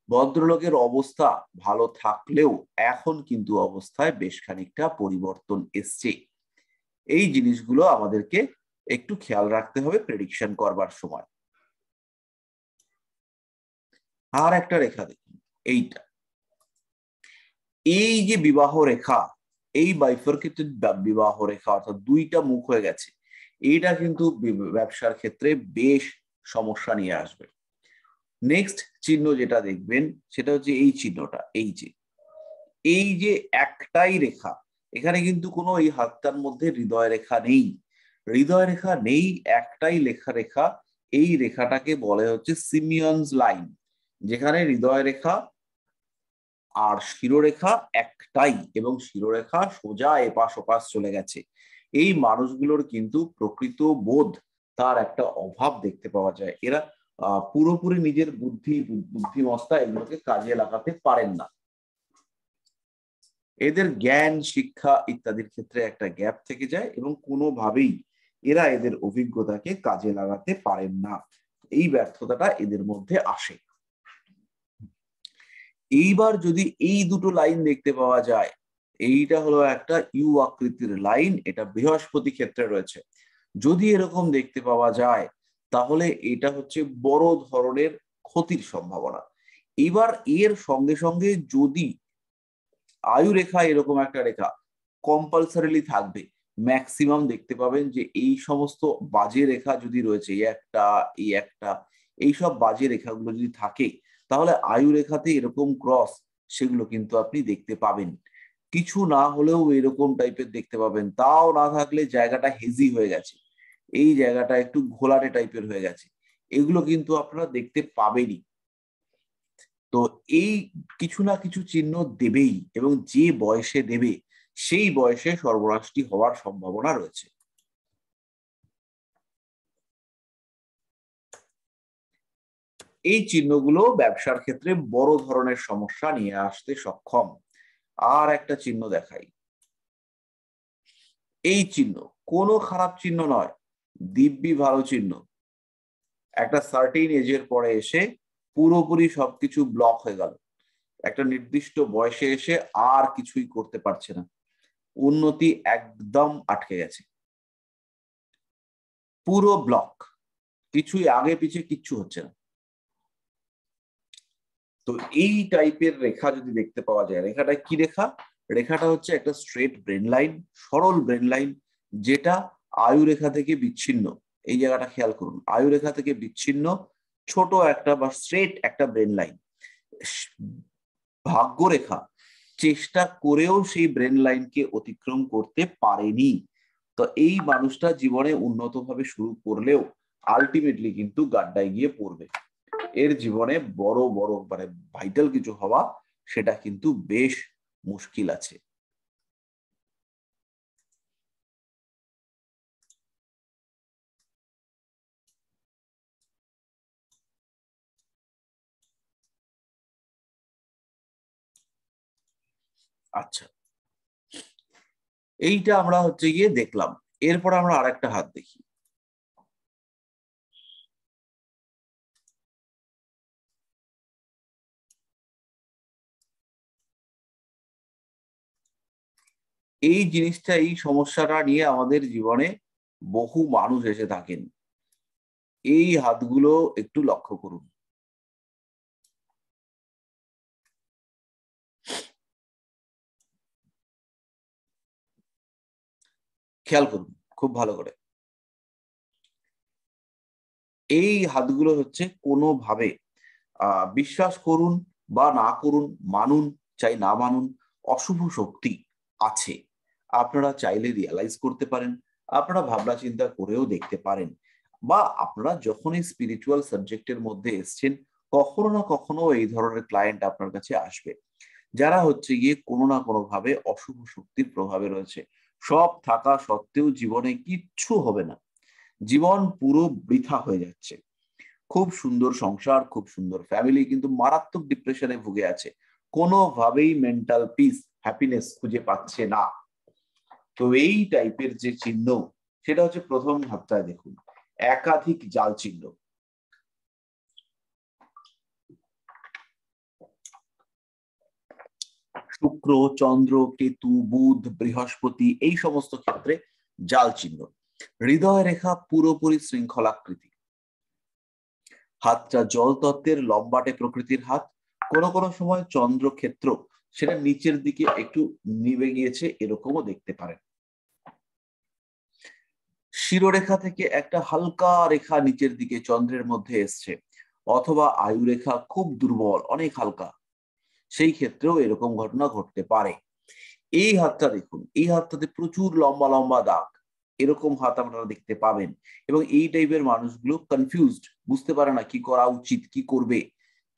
ভদ্রলোকের অবস্থা ভালো থাকলেও এখন কিন্তু অবস্থায় বেশ খানিকটা পরিবর্তন এসছে। এই জিনিসগুলো আমাদেরকে একটু খেয়াল রাখতে হবে প্রেডিকশন করবার সময়। আর একটা রেখা দেখুন, এইটা, এই যে বিবাহ রেখা, এই বাইফার্কেটেড বিবাহ রেখা, অর্থাৎ দুইটা মুখ হয়ে গেছে, এইটা কিন্তু ব্যবসার ক্ষেত্রে বেশ সমস্যা নিয়ে আসবে। নেক্সট চিহ্ন যেটা দেখবেন সেটা হচ্ছে এই চিহ্নটা, এই যে একটাই রেখা, এখানে কিন্তু কোনো এই হাতটার মধ্যে হৃদয় রেখা নেই, হৃদয় রেখা নেই, একটাই রেখা। এই রেখাটাকে বলে হচ্ছে সিমিয়নস লাইন, যেখানে হৃদয় রেখা আর শিরোরেখা একটাই, এবং শিরোরেখা সোজা এপাশ ওপাশ চলে গেছে। এই মানুষগুলোর কিন্তু প্রকৃত বোধ তার একটা অভাব দেখতে পাওয়া যায়। এরা পুরোপুরি নিজের বুদ্ধিমত্তা এগুলোকে কাজে লাগাতে পারেন না। এদের জ্ঞান, শিক্ষা ইত্যাদির ক্ষেত্রে একটা গ্যাপ থেকে যায় এবং কোনোভাবেই এরা এদের অভিজ্ঞতাকে কাজে লাগাতে পারেন না। এই ব্যর্থতাটা এদের মধ্যে আসে। এইবার যদি এই দুটো লাইন দেখতে পাওয়া যায়, এইটা হলো একটা ইউ আকৃতির লাইন, এটা বৃহস্পতি ক্ষেত্রে রয়েছে। যদি এরকম দেখতে পাওয়া যায়, তাহলে এটা হচ্ছে বড় ধরনের ক্ষতির সম্ভাবনা। এবার এর সঙ্গে সঙ্গে যদি আয়ু রেখা এরকম একটা রেখা কম্পালসারিলি থাকবে, ম্যাক্সিমাম দেখতে পাবেন যে এই সমস্ত বাজে রেখা যদি রয়েছে, এই একটা, এইসব বাজে রেখাগুলো যদি থাকে, তাহলে আয়ু রেখাতে এরকম ক্রস, সেগুলো কিন্তু আপনি দেখতে পাবেন। কিছু না হলেও এরকম টাইপের দেখতে পাবেন, তাও না থাকলে জায়গাটা হেজি হয়ে গেছে, এই জায়গাটা একটু ঘোলাটে টাইপের হয়ে গেছে, এগুলো কিন্তু আপনারা দেখতে পাবেনই। তো এই কিছু না কিছু চিহ্ন দেবেই, এবং যে বয়সে দেবে সেই বয়সে সর্বনাশটি হওয়ার সম্ভাবনা রয়েছে। এই চিহ্নগুলো ব্যবসার ক্ষেত্রে বড় ধরনের সমস্যা নিয়ে আসতে সক্ষম। আর একটা চিহ্ন দেখাই, এই চিহ্ন কোনো খারাপ চিহ্ন নয়, দিব্যি ভালো চিহ্ন। একটা সার্টেন এজের পরে এসে পুরোপুরি সবকিছু ব্লক হয়ে গেল, একটা নির্দিষ্ট বয়সে এসে আর কিছুই করতে পারছে না, উন্নতি একদম আটকে গেছে, পুরো ব্লক, কিছুই আগে পিছে কিচ্ছু হচ্ছে না। তো এই টাইপের রেখা যদি দেখতে পাওয়া যায়, রেখাটা কি রেখা? রেখাটা হচ্ছে একটা স্ট্রেট ব্রেন লাইন, সরল ব্রেন লাইন, যেটা আয়ু রেখা থেকে বিচ্ছিন্ন। এই জায়গাটা খেয়াল করুন, আয়ু রেখা থেকে বিচ্ছিন্ন ছোট একটা বা স্ট্রেট একটা ব্রেন লাইন। ভাগ্যরেখা চেষ্টা করেও সেই ব্রেন লাইনকে অতিক্রম করতে পারেনি। তো এই মানুষটা জীবনে উন্নত ভাবে শুরু করলেও আলটিমেটলি কিন্তু গাড্ডায় গিয়ে পড়বে। এর জীবনে বড় বড় মানে ভাইটাল কিছু হওয়া, সেটা কিন্তু বেশ মুশকিল আছে। আচ্ছা, এইটা আমরা হচ্ছে গিয়ে দেখলাম। এরপর আমরা আরেকটা হাত দেখি। এই জিনিসটা, এই সমস্যাটা নিয়ে আমাদের জীবনে বহু মানুষ এসে থাকেন। এই হাতগুলো একটু লক্ষ্য করুন। খেয়াল করুন খুব ভালো করে। এই হাতগুলো হচ্ছে কোনোভাবে বিশ্বাস করুন বা না করুন, মানুন চাই না মানুন, অশুভ শক্তি আছে। আপনারা চাইলে রিয়ালাইজ করতে পারেন, আপনারা ভাবনা চিন্তা করেও দেখতে পারেন, বা আপনারা যখনই স্পিরিচুয়াল সাবজেক্টের মধ্যে এসছেন কখনো না কখনো এই ধরনের ক্লায়েন্ট আপনার কাছে আসবে, যারা হচ্ছে গিয়ে কোনো না কোনো ভাবে অশুভ শক্তির প্রভাবে রয়েছে। সব থাকা সত্ত্বেও জীবনে কিচ্ছু হবে না, জীবন পুরো বৃথা হয়ে যাচ্ছে। খুব সুন্দর সংসার, খুব সুন্দর ফ্যামিলি, কিন্তু মারাত্মক ডিপ্রেশনে ভুগে আছে, কোনোভাবেই মেন্টাল পিস, হ্যাপিনেস খুঁজে পাচ্ছে না। তো এই টাইপের যে চিহ্ন, সেটা হচ্ছে প্রথম হাতটায় দেখুন একাধিক জাল চিহ্ন। শুক্র, চন্দ্র, কেতু, বুধ, বৃহস্পতি, এই সমস্ত ক্ষেত্রে জাল চিহ্ন। হৃদয় রেখা পুরোপুরি শৃঙ্খলাকৃতি। হাতটা জল তত্ত্বের লম্বাটে প্রকৃতির হাত। কোনো কোনো সময় চন্দ্র ক্ষেত্র সেটা নিচের দিকে একটু নিভে গিয়েছে, এরকমও দেখতে পারেন। শিরোরেখা থেকে একটা হালকা রেখা নিচের দিকে চন্দ্রের মধ্যে এসছে, অথবা আয়ু রেখা খুব দুর্বল, অনেক হালকা, সেই ক্ষেত্রেও এরকম ঘটনা ঘটতে পারে। এই হাতটা দেখুন, এই হাতটাতে প্রচুর লম্বা লম্বা দাগ, এরকম হাত আপনারা দেখতে পাবেন। এবং এই টাইপের মানুষগুলো কনফিউজড, বুঝতে পারে না কি করা উচিত, কি করবে,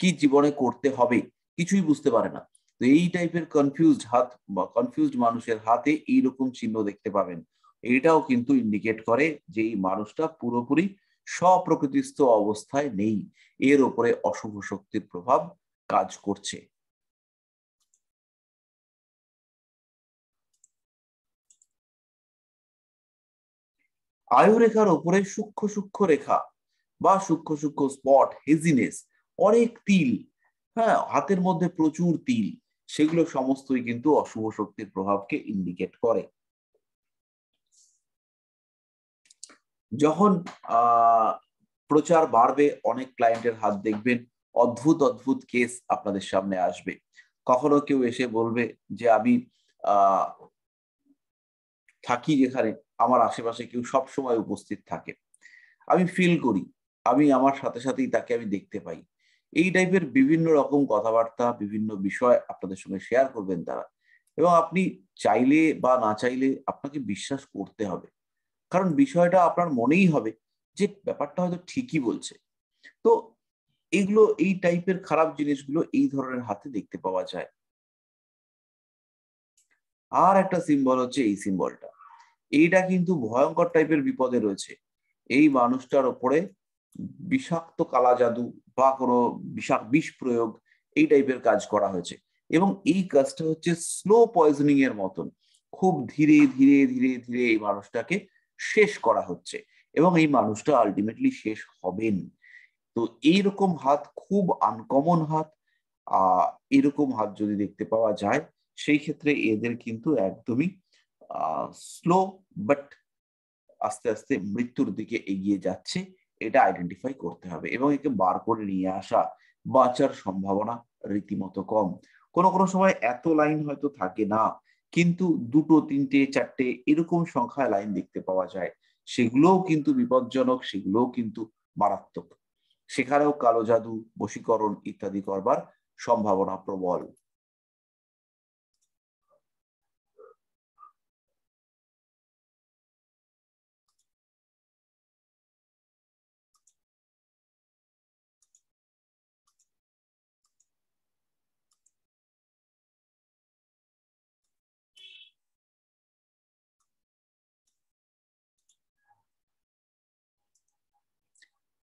কি জীবনে করতে হবে, কিছুই বুঝতে পারে না। তো এই টাইপের কনফিউজড হাত বা কনফিউজড মানুষের হাতে এইরকম চিহ্ন দেখতে পাবেন। এটাও কিন্তু ইন্ডিকেট করে যে এই মানুষটা পুরোপুরি স্বপ্রকৃতিস্থ অবস্থায় নেই, এর উপরে অশুভ শক্তির প্রভাব কাজ করছে। আয়ুরেখার উপরে সূক্ষ্ম সূক্ষ্ম রেখা বা সূক্ষ্ম সূক্ষ্ম স্পট, হেজিনেস, অনেক তিল, হ্যাঁ হাতের মধ্যে প্রচুর তিল, সেগুলো সমস্তই কিন্তু অশুভ শক্তির প্রভাবকে ইন্ডিকেট করে। যখন প্রচার বাড়বে, অনেক ক্লায়েন্টের হাত দেখবেন, অদ্ভুত অদ্ভুত কেস আপনাদের সামনে আসবে। কখনো কেউ এসে বলবে যে আমি থাকি যেখানে, আমার আশেপাশে কেউ সব সময় উপস্থিত থাকে, আমি ফিল করি, আমি আমার সাথে সাথেই তাকে আমি দেখতে পাই। এই টাইপের বিভিন্ন রকম কথাবার্তা, বিভিন্ন বিষয় আপনাদের সঙ্গে শেয়ার করবেন তারা, এবং আপনি চাইলে বা না চাইলে আপনাকে বিশ্বাস করতে হবে, কারণ বিষয়টা আপনার মনেই হবে যে ব্যাপারটা হয়তো ঠিকই বলছে। তো এগুলো, এই টাইপের খারাপ জিনিসগুলো এই ধরনের হাতে দেখতে পাওয়া যায়। আর একটা সিম্বল হচ্ছে এই সিম্বলটা, এইটা কিন্তু ভয়ঙ্কর টাইপের বিপদে রয়েছে। এই মানুষটার ওপরে বিষাক্ত কালা জাদু বা কোনো বিষ প্রয়োগ, এই টাইপের কাজ করা হয়েছে, এবং এই কাজটা হচ্ছে স্লো পয়জনিং এর মতন, খুব ধীরে ধীরে ধীরে ধীরে এই মানুষটাকে শেষ করা হচ্ছে, এবং এই মানুষটা আলটিমেটলি শেষ হবেন। তো এইরকম হাত খুব আনকমন হাত। এরকম হাত যদি দেখতে পাওয়া যায়, সেই ক্ষেত্রে এদের কিন্তু একদমই স্লো বাট আস্তে আস্তে মৃত্যুর দিকে এগিয়ে যাচ্ছে, এটা আইডেন্টিফাই করতে হবে, এবং একে বার করে নিয়ে আসা, বাঁচার সম্ভাবনা রীতিমতো কম। কোনো কোনো সময় এত লাইন হয়তো থাকে না, কিন্তু দুটো, তিনটে, চারটে এরকম সংখ্যায় লাইন দেখতে পাওয়া যায়, সেগুলোও কিন্তু বিপজ্জনক, সেগুলোও কিন্তু মারাত্মক। সেখানেও কালো জাদু, বশীকরণ ইত্যাদি করবার সম্ভাবনা প্রবল।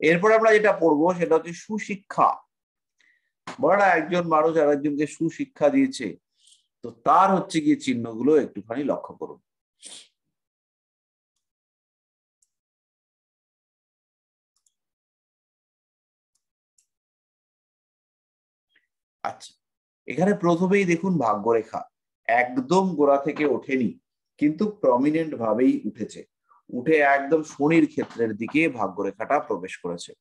এরপর আমরা যেটা পড়বো সেটা হচ্ছে সুশিক্ষা। বলে না, একজন মানুষ আর একজনকে সুশিক্ষা দিয়েছে, তো তার হচ্ছে গিয়ে চিহ্নগুলো একটুখানি লক্ষ্য করুন। আচ্ছা, এখানে প্রথমেই দেখুন ভাগ্যরেখা একদম গোড়া থেকে ওঠেনি, কিন্তু প্রমিনেন্ট ভাবেই উঠেছে। উঠে একদম শনির ক্ষেত্রের দিকে ভাগ্যরেখাটা প্রবেশ করেছে।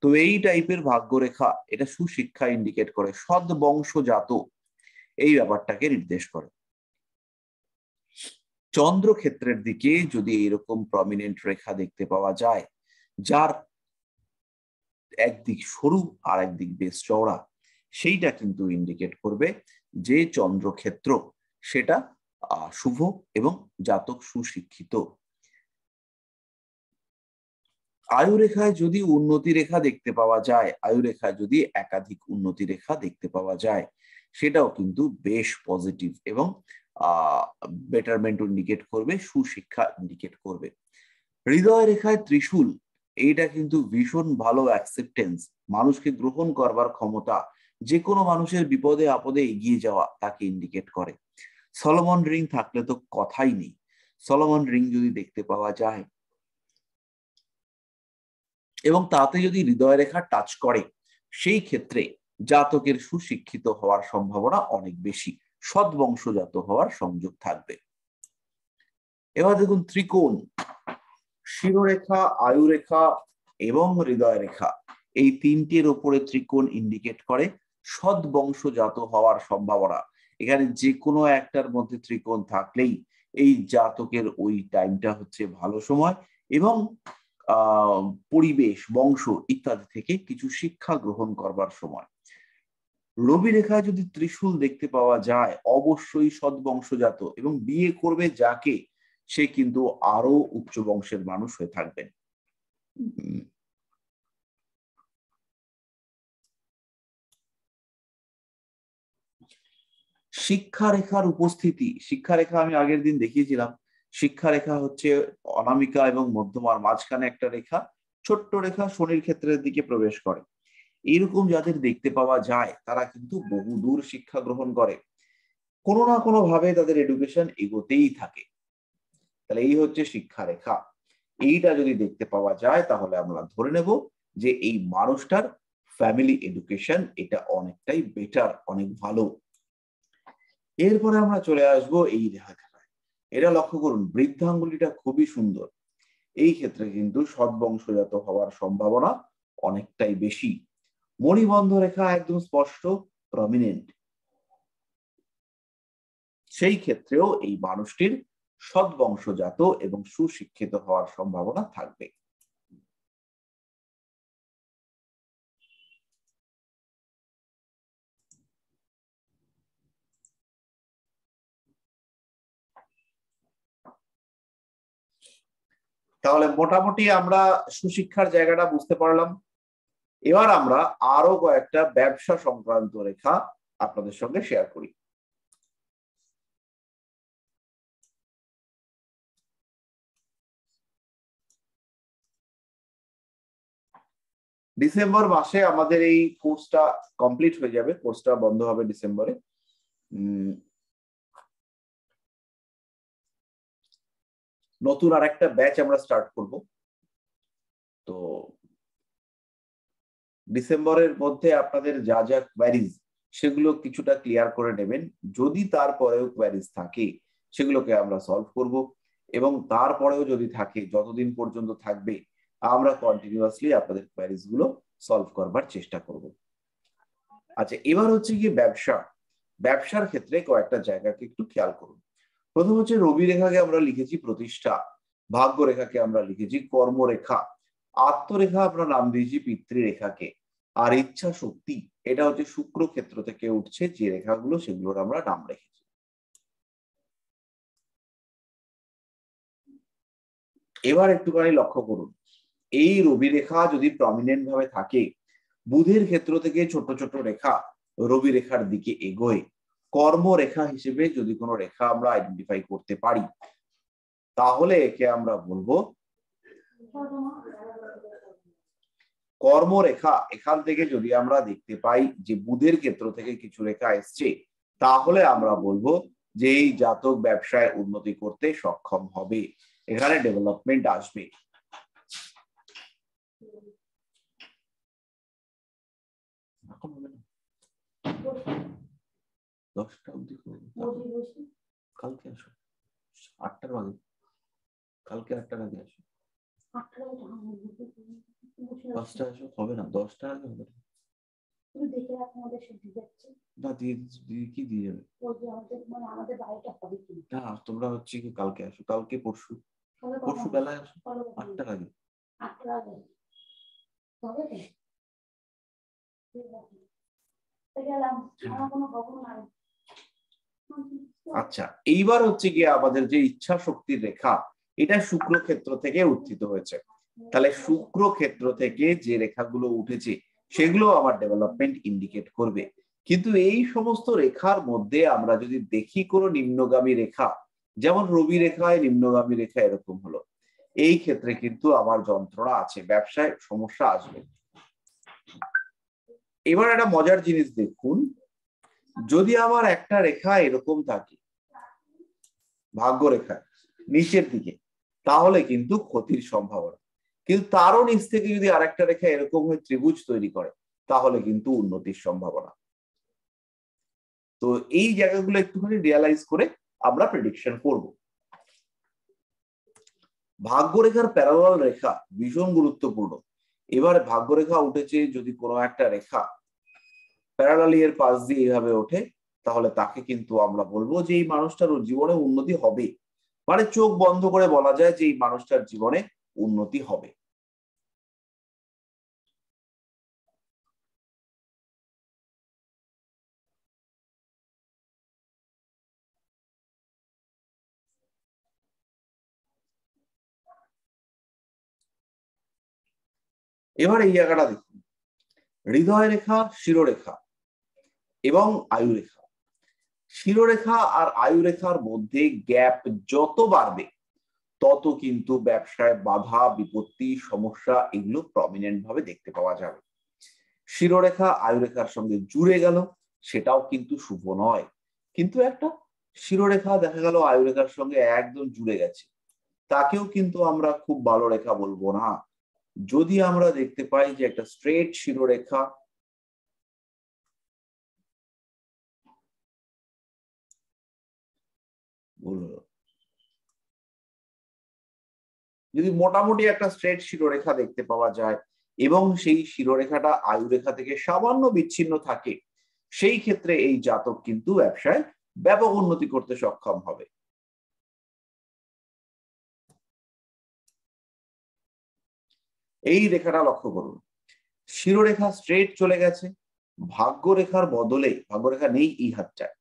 তো এই টাইপের ভাগ্যরেখা এটা সুশিক্ষা ইন্ডিকেট করে, সৎ বংশজাত এই ব্যাপারটাকে নির্দেশ করে। চন্দ্র ক্ষেত্রের দিকে যদি এরকম প্রমিনেন্ট রেখা দেখতে পাওয়া যায়, যার একদিক সরু আর একদিক বেশ চওড়া, সেইটা কিন্তু ইন্ডিকেট করবে যে চন্দ্রক্ষেত্র সেটা শুভ এবং জাতক সুশিক্ষিত। আয়ুরেখায় যদি উন্নতি রেখা দেখতে পাওয়া যায়, আয়ুরেখায় যদি একাধিক উন্নতি রেখা দেখতে পাওয়া যায়, সেটাও কিন্তু বেশ পজিটিভ এবং বেটারমেন্ট ইন্ডিকেট করবে, সুশিক্ষা ইন্ডিকেট করবে। হৃদয় রেখায় ত্রিশূল, এইটা কিন্তু ভীষণ ভালো অ্যাকসেপ্টেন্স, মানুষকে গ্রহণ করবার ক্ষমতা, যে কোনো মানুষের বিপদে আপদে এগিয়ে যাওয়া তাকে ইন্ডিকেট করে। সলোমন রিং থাকলে তো কথাই নেই, সলোমন রিং যদি দেখতে পাওয়া যায় এবং তাতে যদি হৃদয় রেখা টাচ করে, সেই ক্ষেত্রে জাতকের সুশিক্ষিত হওয়ার সম্ভাবনা অনেক বেশি, সৎ বংশজাত হওয়ার সংযোগ থাকবে। এবার দেখুন ত্রিকোণ, শিরোরেখা, আয়ুরেখা এবং হৃদয় রেখা, এই তিনটির উপরে ত্রিকোণ ইন্ডিকেট করে সৎ বংশজাত হওয়ার সম্ভাবনা। এখানে যে কোনো একটার মধ্যে ত্রিকোণ থাকলেই এই জাতকের ওই টাইমটা হচ্ছে ভালো সময় এবং পরিবেশ, বংশ ইত্যাদি থেকে কিছু শিক্ষা গ্রহণ করবার সময়। রবি রেখায় যদি ত্রিশূল দেখতে পাওয়া যায়, অবশ্যই সৎ বংশজাত এবং বিয়ে করবে যাকে, সে কিন্তু আরো উচ্চ বংশের মানুষ হয়ে থাকবেন। শিক্ষা রেখার উপস্থিতি, শিক্ষা রেখা আমি আগের দিন দেখিয়েছিলাম, শিক্ষা রেখা হচ্ছে অনামিকা এবং মধ্যমার মাঝখানে একটা রেখা, ছোট্ট রেখা শনির ক্ষেত্রের দিকে প্রবেশ করে। এরকম যাদের দেখতে পাওয়া যায় তারা কিন্তু বহুদূর শিক্ষা গ্রহণ করে, কোনো না কোনো ভাবে তাদের এডুকেশন এগোতেই থাকে। তাহলে এই হচ্ছে শিক্ষা রেখা। এইটা যদি দেখতে পাওয়া যায় তাহলে আমরা ধরে নেব যে এই মানুষটার ফ্যামিলি এডুকেশন এটা অনেকটাই বেটার, অনেক ভালো। এরপরে আমরা চলে আসবো এই রেখায়, এটা লক্ষ্য করুন বৃদ্ধাঙ্গুলিটা খুবই সুন্দর, এই ক্ষেত্রে কিন্তু সৎ বংশজাত হওয়ার সম্ভাবনা অনেকটাই বেশি। মণিবন্ধ রেখা একদম স্পষ্ট প্রমিনেন্ট, সেই ক্ষেত্রেও এই মানুষটির সৎ বংশজাত এবং সুশিক্ষিত হওয়ার সম্ভাবনা থাকবে। তাহলে মোটামুটি আমরা সুশিক্ষার জায়গাটা বুঝতে পারলাম। এবার আমরা আরো কয়েকটা ব্যবসা সংক্রান্ত রেখা আপনাদের সঙ্গে শেয়ার করি। ডিসেম্বর মাসে আমাদের এই কোর্সটা কমপ্লিট হয়ে যাবে, কোর্সটা বন্ধ হবে ডিসেম্বরে। নতুন আর একটা ব্যাচ আমরা স্টার্ট করব। তো ডিসেম্বরের মধ্যে আপনাদের যা যা কোয়ারিজ সেগুলো কিছুটা ক্লিয়ার করে নেবেন, যদি তারপরেও কোয়ারিজ থাকে সেগুলোকে আমরা সলভ করব এবং তারপরেও যদি থাকে, যতদিন পর্যন্ত থাকবে আমরা কন্টিনিউয়াসলি আপনাদের কোয়ারিজ গুলো সলভ করবার চেষ্টা করব। আচ্ছা, এবার হচ্ছে কি ব্যবসা, ব্যবসার ক্ষেত্রে কয়েকটা জায়গাকে একটু খেয়াল করুন। প্রথম হচ্ছে রবি রেখাকে আমরা লিখেছি প্রতিষ্ঠা, ভাগ্য রেখাকে আমরা লিখেছি কর্মরেখা, আত্মরেখা আমরা নাম দিয়েছি পিতৃরেখাকে, আর ইচ্ছা শক্তি এটা হচ্ছে শুক্র ক্ষেত্র থেকে উঠছে যে রেখাগুলো সেগুলোর আমরা নাম রেখেছি। এবার একটুখানি লক্ষ্য করুন, এই রবি রেখা যদি প্রমিনেন্ট ভাবে থাকে, বুধের ক্ষেত্র থেকে ছোট ছোট রেখা রবি রেখার দিকে এগোয়, কর্মরেখা হিসেবে যদি কোনো রেখা আমরা আইডেন্টিফাই করতে পারি, তাহলে একে আমরা বলবো কর্মরেখা। এখান থেকে যদি আমরা দেখতে পাই যে বুধের ক্ষেত্র থেকে কিছু রেখা এসছে, তাহলে আমরা বলবো যে এই জাতক ব্যবসায় উন্নতি করতে সক্ষম হবে, এখানে ডেভেলপমেন্ট আসবে। কালকে আসো 8টার আগে। কালকে 8টার আগে আসো, 5টা আসো, হবে না 10টার আগে হবে না। না দিয়ে কি দিয়ে যাবে না, তোমরা হচ্ছে কি কালকে আসো, কালকে পরশু বেলায় আসো, 8টার আগে। আচ্ছা, এইবার হচ্ছে গিয়ে আমাদের যে ইচ্ছা শক্তির রেখা, এটা শুক্র ক্ষেত্র থেকে উত্থিত হয়েছে। তাহলে শুক্র ক্ষেত্র থেকে যে রেখাগুলো উঠেছে সেগুলো আমার ডেভেলপমেন্ট ইন্ডিকেট করবে। কিন্তু এই সমস্ত রেখার মধ্যে আমরা যদি দেখি কোনো নিম্নগামী রেখা, যেমন রবি রেখায় নিম্নগামী রেখা এরকম হলো, এই ক্ষেত্রে কিন্তু আমার যন্ত্রণা আছে, ব্যবসায় সমস্যা আসবে। এবার একটা মজার জিনিস দেখুন, যদি আমার একটা রেখা এরকম থাকে ভাগ্য রেখা নিচের দিকে, তাহলে কিন্তু ক্ষতির সম্ভাবনা। কিন্তু তারও নিচ থেকে যদি আরেকটা রেখা এরকম হয়ে ত্রিভুজ তৈরি করে, তাহলে কিন্তু উন্নতির সম্ভাবনা। তো এই জায়গাগুলো একটুখানি রিয়ালাইজ করে আমরা প্রেডিকশন করব। ভাগ্যরেখার প্যারালাল রেখা ভীষণ গুরুত্বপূর্ণ। এবার ভাগ্যরেখা উঠেছে, যদি কোনো একটা রেখা প্যারালালি এর পাশ দিয়ে এইভাবে ওঠে, তাহলে তাকে কিন্তু আমরা বলবো যে এই মানুষটার জীবনে উন্নতি হবে। মানে চোখ বন্ধ করে বলা যায় যে এই মানুষটার জীবনে উন্নতি হবে। এবার এই জায়গাটা দেখুন, হৃদয় রেখা, শিরোরেখা এবং আয়ুরেখা। শিরোরেখা আর আয়ুরেখার মধ্যে গ্যাপ যত বাড়বে, তত কিন্তু ব্যবসায় বাধা, বিপত্তি, সমস্যা এগুলো প্রমিনেন্ট ভাবে দেখতে পাওয়া যাবে। শিরোরেখা আয়ুরেখার সঙ্গে জুড়ে গেল, সেটাও কিন্তু শুভ নয়। কিন্তু একটা শিরোরেখা দেখা গেল আয়ুরেখার সঙ্গে একদম জুড়ে গেছে, তাকেও কিন্তু আমরা খুব ভালো রেখা বলবো না। যদি আমরা দেখতে পাই যে একটা স্ট্রেট শিরোরেখা যদি মোটামুটি একটা স্ট্রেট শিরোরেখা দেখতে পাওয়া যায় এবং সেই শিরোরেখাটা আয়ুরেখা থেকে সামান্য বিচ্ছিন্ন থাকে, সেই ক্ষেত্রে এই জাতক কিন্তু ব্যবসায় ব্যাপক উন্নতি করতে সক্ষম হবে। এই রেখাটা লক্ষ্য করুন, শিরোরেখা স্ট্রেট চলে গেছে, ভাগ্যরেখার বদলে, ভাগ্যরেখা নেই এই হাতটায়,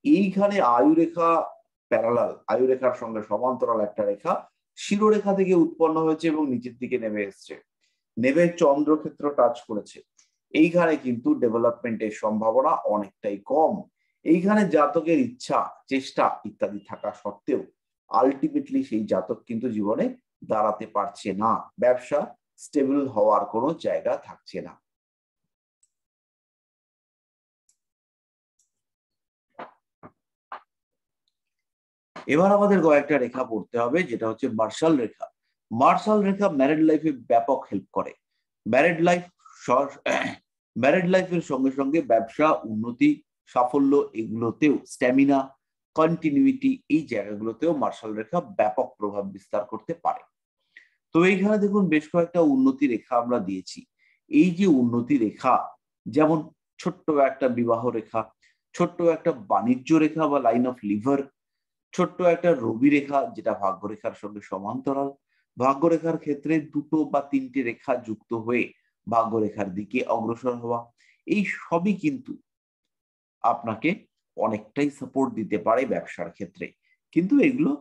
এইখানে আয়ুরেখা প্যারালাল, আয়ুরেখার সঙ্গে সমান্তরাল একটা রেখা শিরোরেখা থেকে উৎপন্ন হয়েছে এবং নিচের দিকে নেমে এসছে, নেমে চন্দ্রক্ষেত্র টাচ করেছে। এইখানে কিন্তু ডেভেলপমেন্টের সম্ভাবনা অনেকটাই কম। এইখানে জাতকের ইচ্ছা, চেষ্টা ইত্যাদি থাকা সত্ত্বেও আলটিমেটলি সেই জাতক কিন্তু জীবনে দাঁড়াতে পারছে না, ব্যবসা স্টেবল হওয়ার কোনো জায়গা থাকছে না। এবার আমাদের কয়েকটা রেখা পড়তে হবে, যেটা হচ্ছে মার্শাল রেখা। মার্শাল রেখা ম্যারিড লাইফে ব্যাপক হেল্প করে। ম্যারিড লাইফের সঙ্গে সঙ্গে ব্যবসা, উন্নতি, সাফল্য এগুলোতেও, স্ট্যামিনা, কন্টিনিউইটি, এই জায়গাগুলোতেও মার্শাল রেখা ব্যাপক প্রভাব বিস্তার করতে পারে। তো এইখানে দেখুন বেশ কয়েকটা উন্নতি রেখা আমরা দিয়েছি। এই যে উন্নতি রেখা, যেমন ছোট্ট একটা বিবাহ রেখা, ছোট্ট একটা বাণিজ্য রেখা বা লাইন অফ লিভার, ছোট্ট একটা রবি রেখা যেটা ভাগ্যরেখার সঙ্গে সমান্তরাল, ভাগ্যরেখার ক্ষেত্রে 2 বা 3টে রেখা যুক্ত হয়ে ভাগ্যরেখার দিকে অগ্রসর হওয়া, এই সবই কিন্তু আপনাকে অনেকটাই সাপোর্ট দিতে পারে ব্যবসার ক্ষেত্রে। কিন্তু এগুলো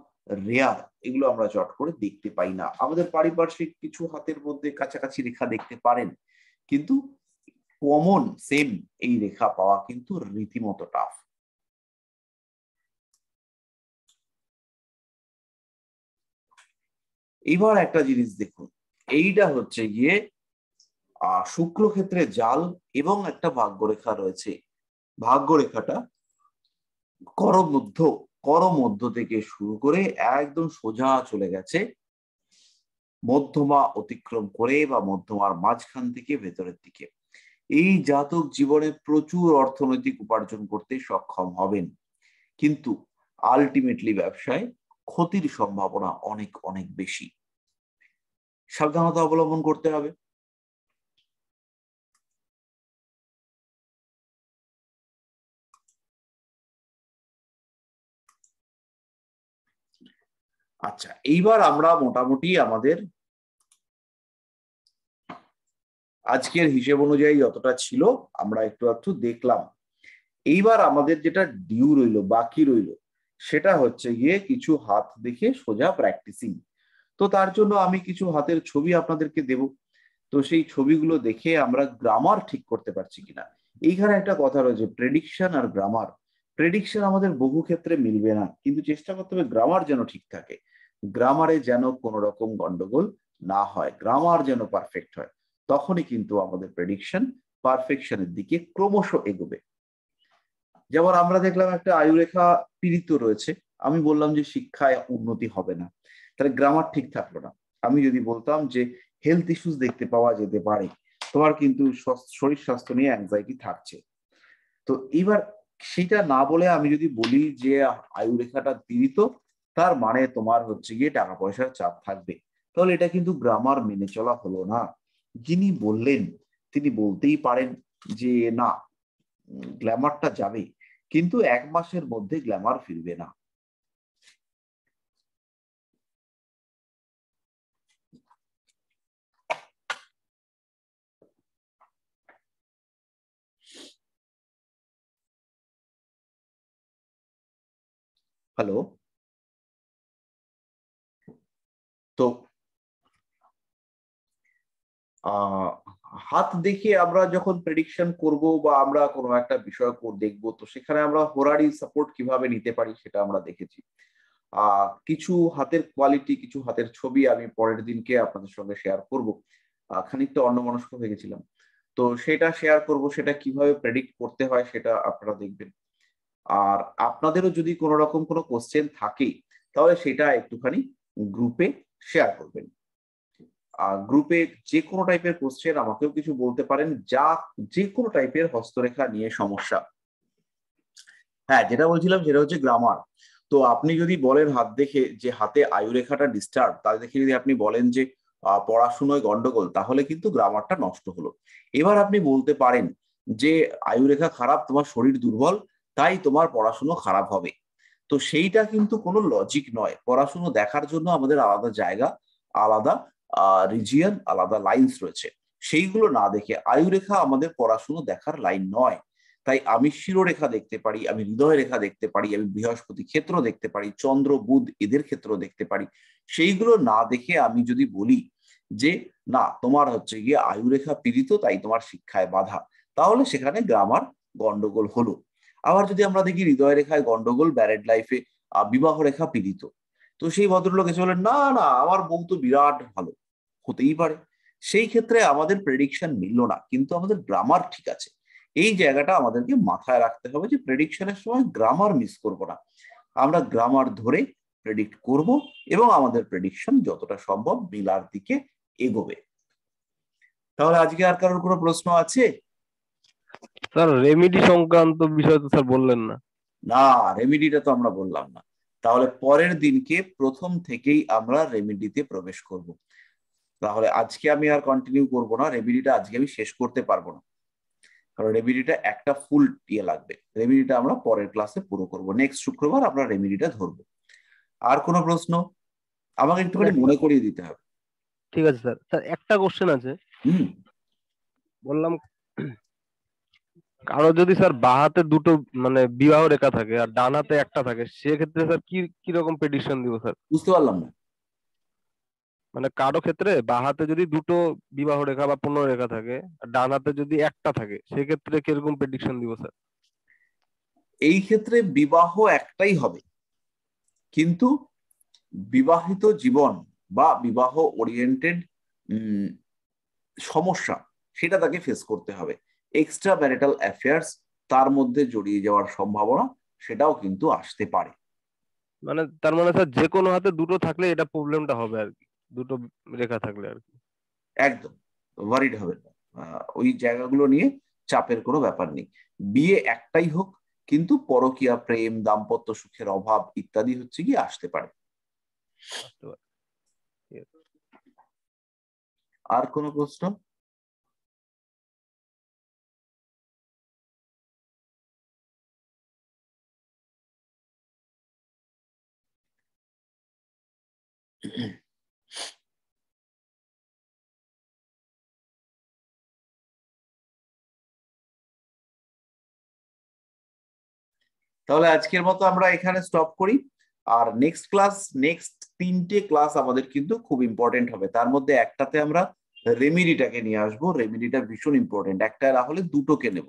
রেয়ার, এগুলো আমরা চট করে দেখতে পাই না। আমাদের পারিপার্শ্বিক কিছু হাতের মধ্যে কাছাকাছি রেখা দেখতে পারেন, কিন্তু কমন সেম এই রেখা পাওয়া কিন্তু রীতিমতো টাফ। এবার একটা জিনিস দেখুন, এইটা হচ্ছে গিয়ে শুক্র ক্ষেত্রে জাল এবং একটা ভাগ্যরেখা রয়েছে। ভাগ্যরেখাটা করমধ্য থেকে শুরু করে একদম সোজা চলে গেছে মধ্যমা অতিক্রম করে বা মধ্যমার মাঝখান থেকে ভেতরের দিকে। এই জাতক জীবনে প্রচুর অর্থনৈতিক উপার্জন করতে সক্ষম হবেন, কিন্তু আলটিমেটলি ব্যবসায় ক্ষতির সম্ভাবনা অনেক অনেক বেশি। সাবধানতা অবলম্বন করতে হবে। আচ্ছা, এইবার আমরা মোটামুটি আমাদের আজকের হিসেব অনুযায়ী যতটা ছিল আমরা একটু একটু দেখলাম। এইবার আমাদের যেটা ডিউ রইলো, বাকি রইলো, সেটা হচ্ছে গিয়ে কিছু হাত দেখে সোজা প্র্যাকটিসিং। তো তার জন্য আমি কিছু হাতের ছবি আপনাদেরকে দেব। তো সেই ছবিগুলো দেখে আমরা গ্রামার ঠিক করতে পারছি কিনা। এইখানে একটা কথা রয়েছে, প্রেডিকশন আর গ্রামার। প্রেডিকশন আমাদের বহু ক্ষেত্রে মিলবে না, কিন্তু চেষ্টা করতে হবে গ্রামার যেন ঠিক থাকে, গ্রামারে যেন কোনো রকম গন্ডগোল না হয়, গ্রামার যেন পারফেক্ট হয়। তখনই কিন্তু আমাদের প্রেডিকশন পারফেকশনের দিকে ক্রমশ এগোবে। যেমন আমরা দেখলাম একটা আয়ুরেখা পীড়িত রয়েছে, আমি বললাম যে শিক্ষায় উন্নতি হবে না, তাহলে গ্রামার ঠিক থাকলো না। আমি যদি বলতাম যে হেলথ ইস্যুস দেখতে পাওয়া যেতে পারে, তোমার কিন্তু শরীর স্বাস্থ্য নিয়ে অ্যাংজাইটি থাকছে, তো এবার সেটা না বলে আমি যদি বলি যে আয়ুরেখাটা পীড়িত, তার মানে তোমার হচ্ছে গিয়ে টাকা পয়সার চাপ থাকবে, তাহলে এটা কিন্তু গ্রামার মেনে চলা হলো না। যিনি বললেন তিনি বলতেই পারেন যে না, গ্ল্যামারটা যাবে, কিন্তু 1 মাসের মধ্যে গ্ল্যামার ফিরবে না। হ্যালো, তো হাত দেখে আমরা যখন প্রেডিকশন করব বা আমরা কোনো একটা বিষয় দেখবো, তো সেখানে আমরা হোরারি সাপোর্ট কিভাবে নিতে পারি সেটা আমরা দেখেছি। কিছু হাতের কোয়ালিটি, কিছু হাতের ছবি আমি পরের দিনকে আপনাদের সঙ্গে শেয়ার করব। খানিকটা অন্যমনস্ক হয়ে গেছিলাম, তো সেটা শেয়ার করব, সেটা কিভাবে প্রেডিক্ট করতে হয় সেটা আপনারা দেখবেন। আর আপনাদেরও যদি কোনো রকম কোনো কোশ্চেন থাকে তাহলে সেটা একটুখানি গ্রুপে শেয়ার করবেন। গ্রুপে যে কোনো টাইপের কোশ্চেন আমাকেও কিছু বলতে পারেন, যা যে কোনো টাইপের হস্তরেখা নিয়ে সমস্যা। হ্যাঁ, যেটা বলছিলাম সেটা হচ্ছে গ্রামার। তো আপনি যদি বলেন হাত দেখে যে হাতে আয়ুরেখাটা ডিস্টার্ব, তাহলে দেখে যদি আপনি বলেন যে পড়াশুনোয় গন্ডগোল, তাহলে কিন্তু গ্রামারটা নষ্ট হলো। এবার আপনি বলতে পারেন যে আয়ুরেখা খারাপ, তোমার শরীর দুর্বল, তাই তোমার পড়াশুনো খারাপ হবে। তো সেইটা কিন্তু কোনো লজিক নয়। পড়াশুনো দেখার জন্য আমাদের আলাদা জায়গা, আলাদা রিজিয়ন, আলাদা লাইন্স রয়েছে। সেইগুলো না দেখে আয়ুরেখা আমাদের পড়াশুনো দেখার লাইন নয়। তাই আমি শিরোরেখা দেখতে পারি, আমি হৃদয় রেখা দেখতে পারি, আমি বৃহস্পতি ক্ষেত্র দেখতে পারি, চন্দ্র বুধ এদের ক্ষেত্র দেখতে পারি। সেইগুলো না দেখে আমি যদি বলি যে না, তোমার হচ্ছে গিয়ে আয়ুরেখা পীড়িত, তাই তোমার শিক্ষায় বাধা, তাহলে সেখানে গ্রামার গন্ডগোল হলো। আবার যদি আমরা দেখি হৃদয় রেখায় গন্ডগোল, ব্যারেড লাইফে বিবাহ রেখা পীড়িত, তো সেই ভদ্রলোক এসে বলেন না না, আমার বউ তো বিরাট ভালো, হতেই পারে। সেই ক্ষেত্রে আমাদের প্রেডিকশন মিলল না, কিন্তু আমাদের গ্রামার ঠিক আছে। এই জায়গাটা আমাদেরকে মাথায় রাখতে হবে যে প্রেডিকশনের সময় গ্রামার মিস করব না, আমরা গ্রামার ধরে প্রেডিক্ট করব এবং আমাদের প্রেডিকশন যতটা সম্ভব মিলার দিকে এগোবে। তাহলে আজকে আর কারোর কোনো প্রশ্ন আছে? স্যার রেমিডি সংক্রান্ত বিষয় তো স্যার বললেন না। না, রেমিডিটা তো আমরা বললাম না। তাহলে পরের দিনকে প্রথম থেকেই আমরা রেমিডিতে প্রবেশ করব। তাহলে আজকে আমি আর কন্টিনিউ করব না, রেমিডিটা আজকে আমি শেষ করতে পারবো না, কারণ রেমিডিটা একটা ফুল ইয়ে লাগবে। রেমিডিটা আমরা পরের ক্লাসে পুরো করব, নেক্সট শুক্রবার আমরা রেমিডিটা ধরবো। আর কোনো প্রশ্ন? আমাকে একটুখানি মনে করিয়ে দিতে হবে। ঠিক আছে স্যার। স্যার একটা কোশ্চেন আছে। বললাম কারো যদি স্যার বাঁ হাতে দুটো মানে বিবাহ রেখা থাকে আর ডান হাতে একটা থাকে, সেক্ষেত্রে স্যার কি কি রকম প্রেডিকশন দিব স্যার? বুঝতে পারলাম না। মানে কারো ক্ষেত্রে বাঁ হাতে যদি দুটো বিবাহ রেখা বা পূর্ণ রেখা থাকে আর ডান হাতে যদি একটা থাকে, সেক্ষেত্রে কিরকম প্রেডিকশন দিব স্যার? এই ক্ষেত্রে বিবাহ একটাই হবে, কিন্তু বিবাহিত জীবন বা বিবাহ ওরিয়েন্টেড সমস্যা সেটা তাকে ফেস করতে হবে। এক্সট্রা ম্যারিটাল অ্যাফেয়ার্স তার মধ্যে জড়িয়ে যাওয়ার সম্ভাবনা সেটাও কিন্তু আসতে পারে। মানে তার মানে স্যার যে কোনো হাতে দুটো থাকলে এটা প্রবলেমটা হবে আর কি, দুটো রেখা থাকলে আর কি। একদম ওয়ারিড হবে না, ওই জায়গাগুলো নিয়ে চাপের কোনো ব্যাপার নেই। বিয়ে একটাই হোক, কিন্তু পরকীয়া, প্রেম, দাম্পত্য সুখের অভাব ইত্যাদি হচ্ছে কি আসতে পারে। আসতে পারে। আর কোনো প্রশ্ন? তাহলে আজকের মতো আমরা এখানে স্টপ করি। আর নেক্সট 3টে ক্লাস আমাদের কিন্তু খুব ইম্পর্টেন্ট হবে। তার মধ্যে একটাতে আমরা রেমিডিটাকে নিয়ে আসবো। রেমিডিটা ভীষণ ইম্পর্টেন্ট, একটা না হলে দুটোকে নেব।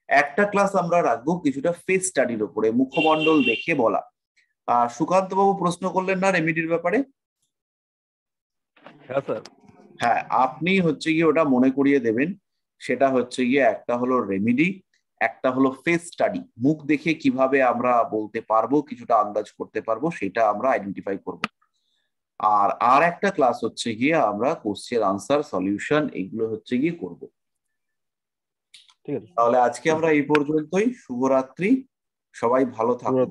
একটা ক্লাস আমরা রাখবো কিছুটা ফেস স্টাডির উপরে, মুখমণ্ডল দেখে বলা। সুকান্ত বাবু প্রশ্ন করলেন না রেমিডির ব্যাপারে? হ্যাঁ স্যার। হ্যাঁ, আপনি হচ্ছে গিয়ে ওটা মনে করিয়ে দেবেন। সেটা হচ্ছে গিয়ে একটা হলো রেমিডি, একটা হলো ফেস স্টাডি। মুখ দেখে কিভাবে আমরা বলতে পারবো, কিছুটা আন্দাজ করতে পারবো, সেটা আমরা আইডেন্টিফাই করব। আর একটা ক্লাস হচ্ছে গিয়ে আমরা কোশ্চেন আনসার সলিউশন এগুলো হচ্ছে গিয়ে করব। ঠিক আছে, তাহলে আজকে আমরা এই পর্যন্তই। শুভরাত্রি, সবাই ভালো থাকুন।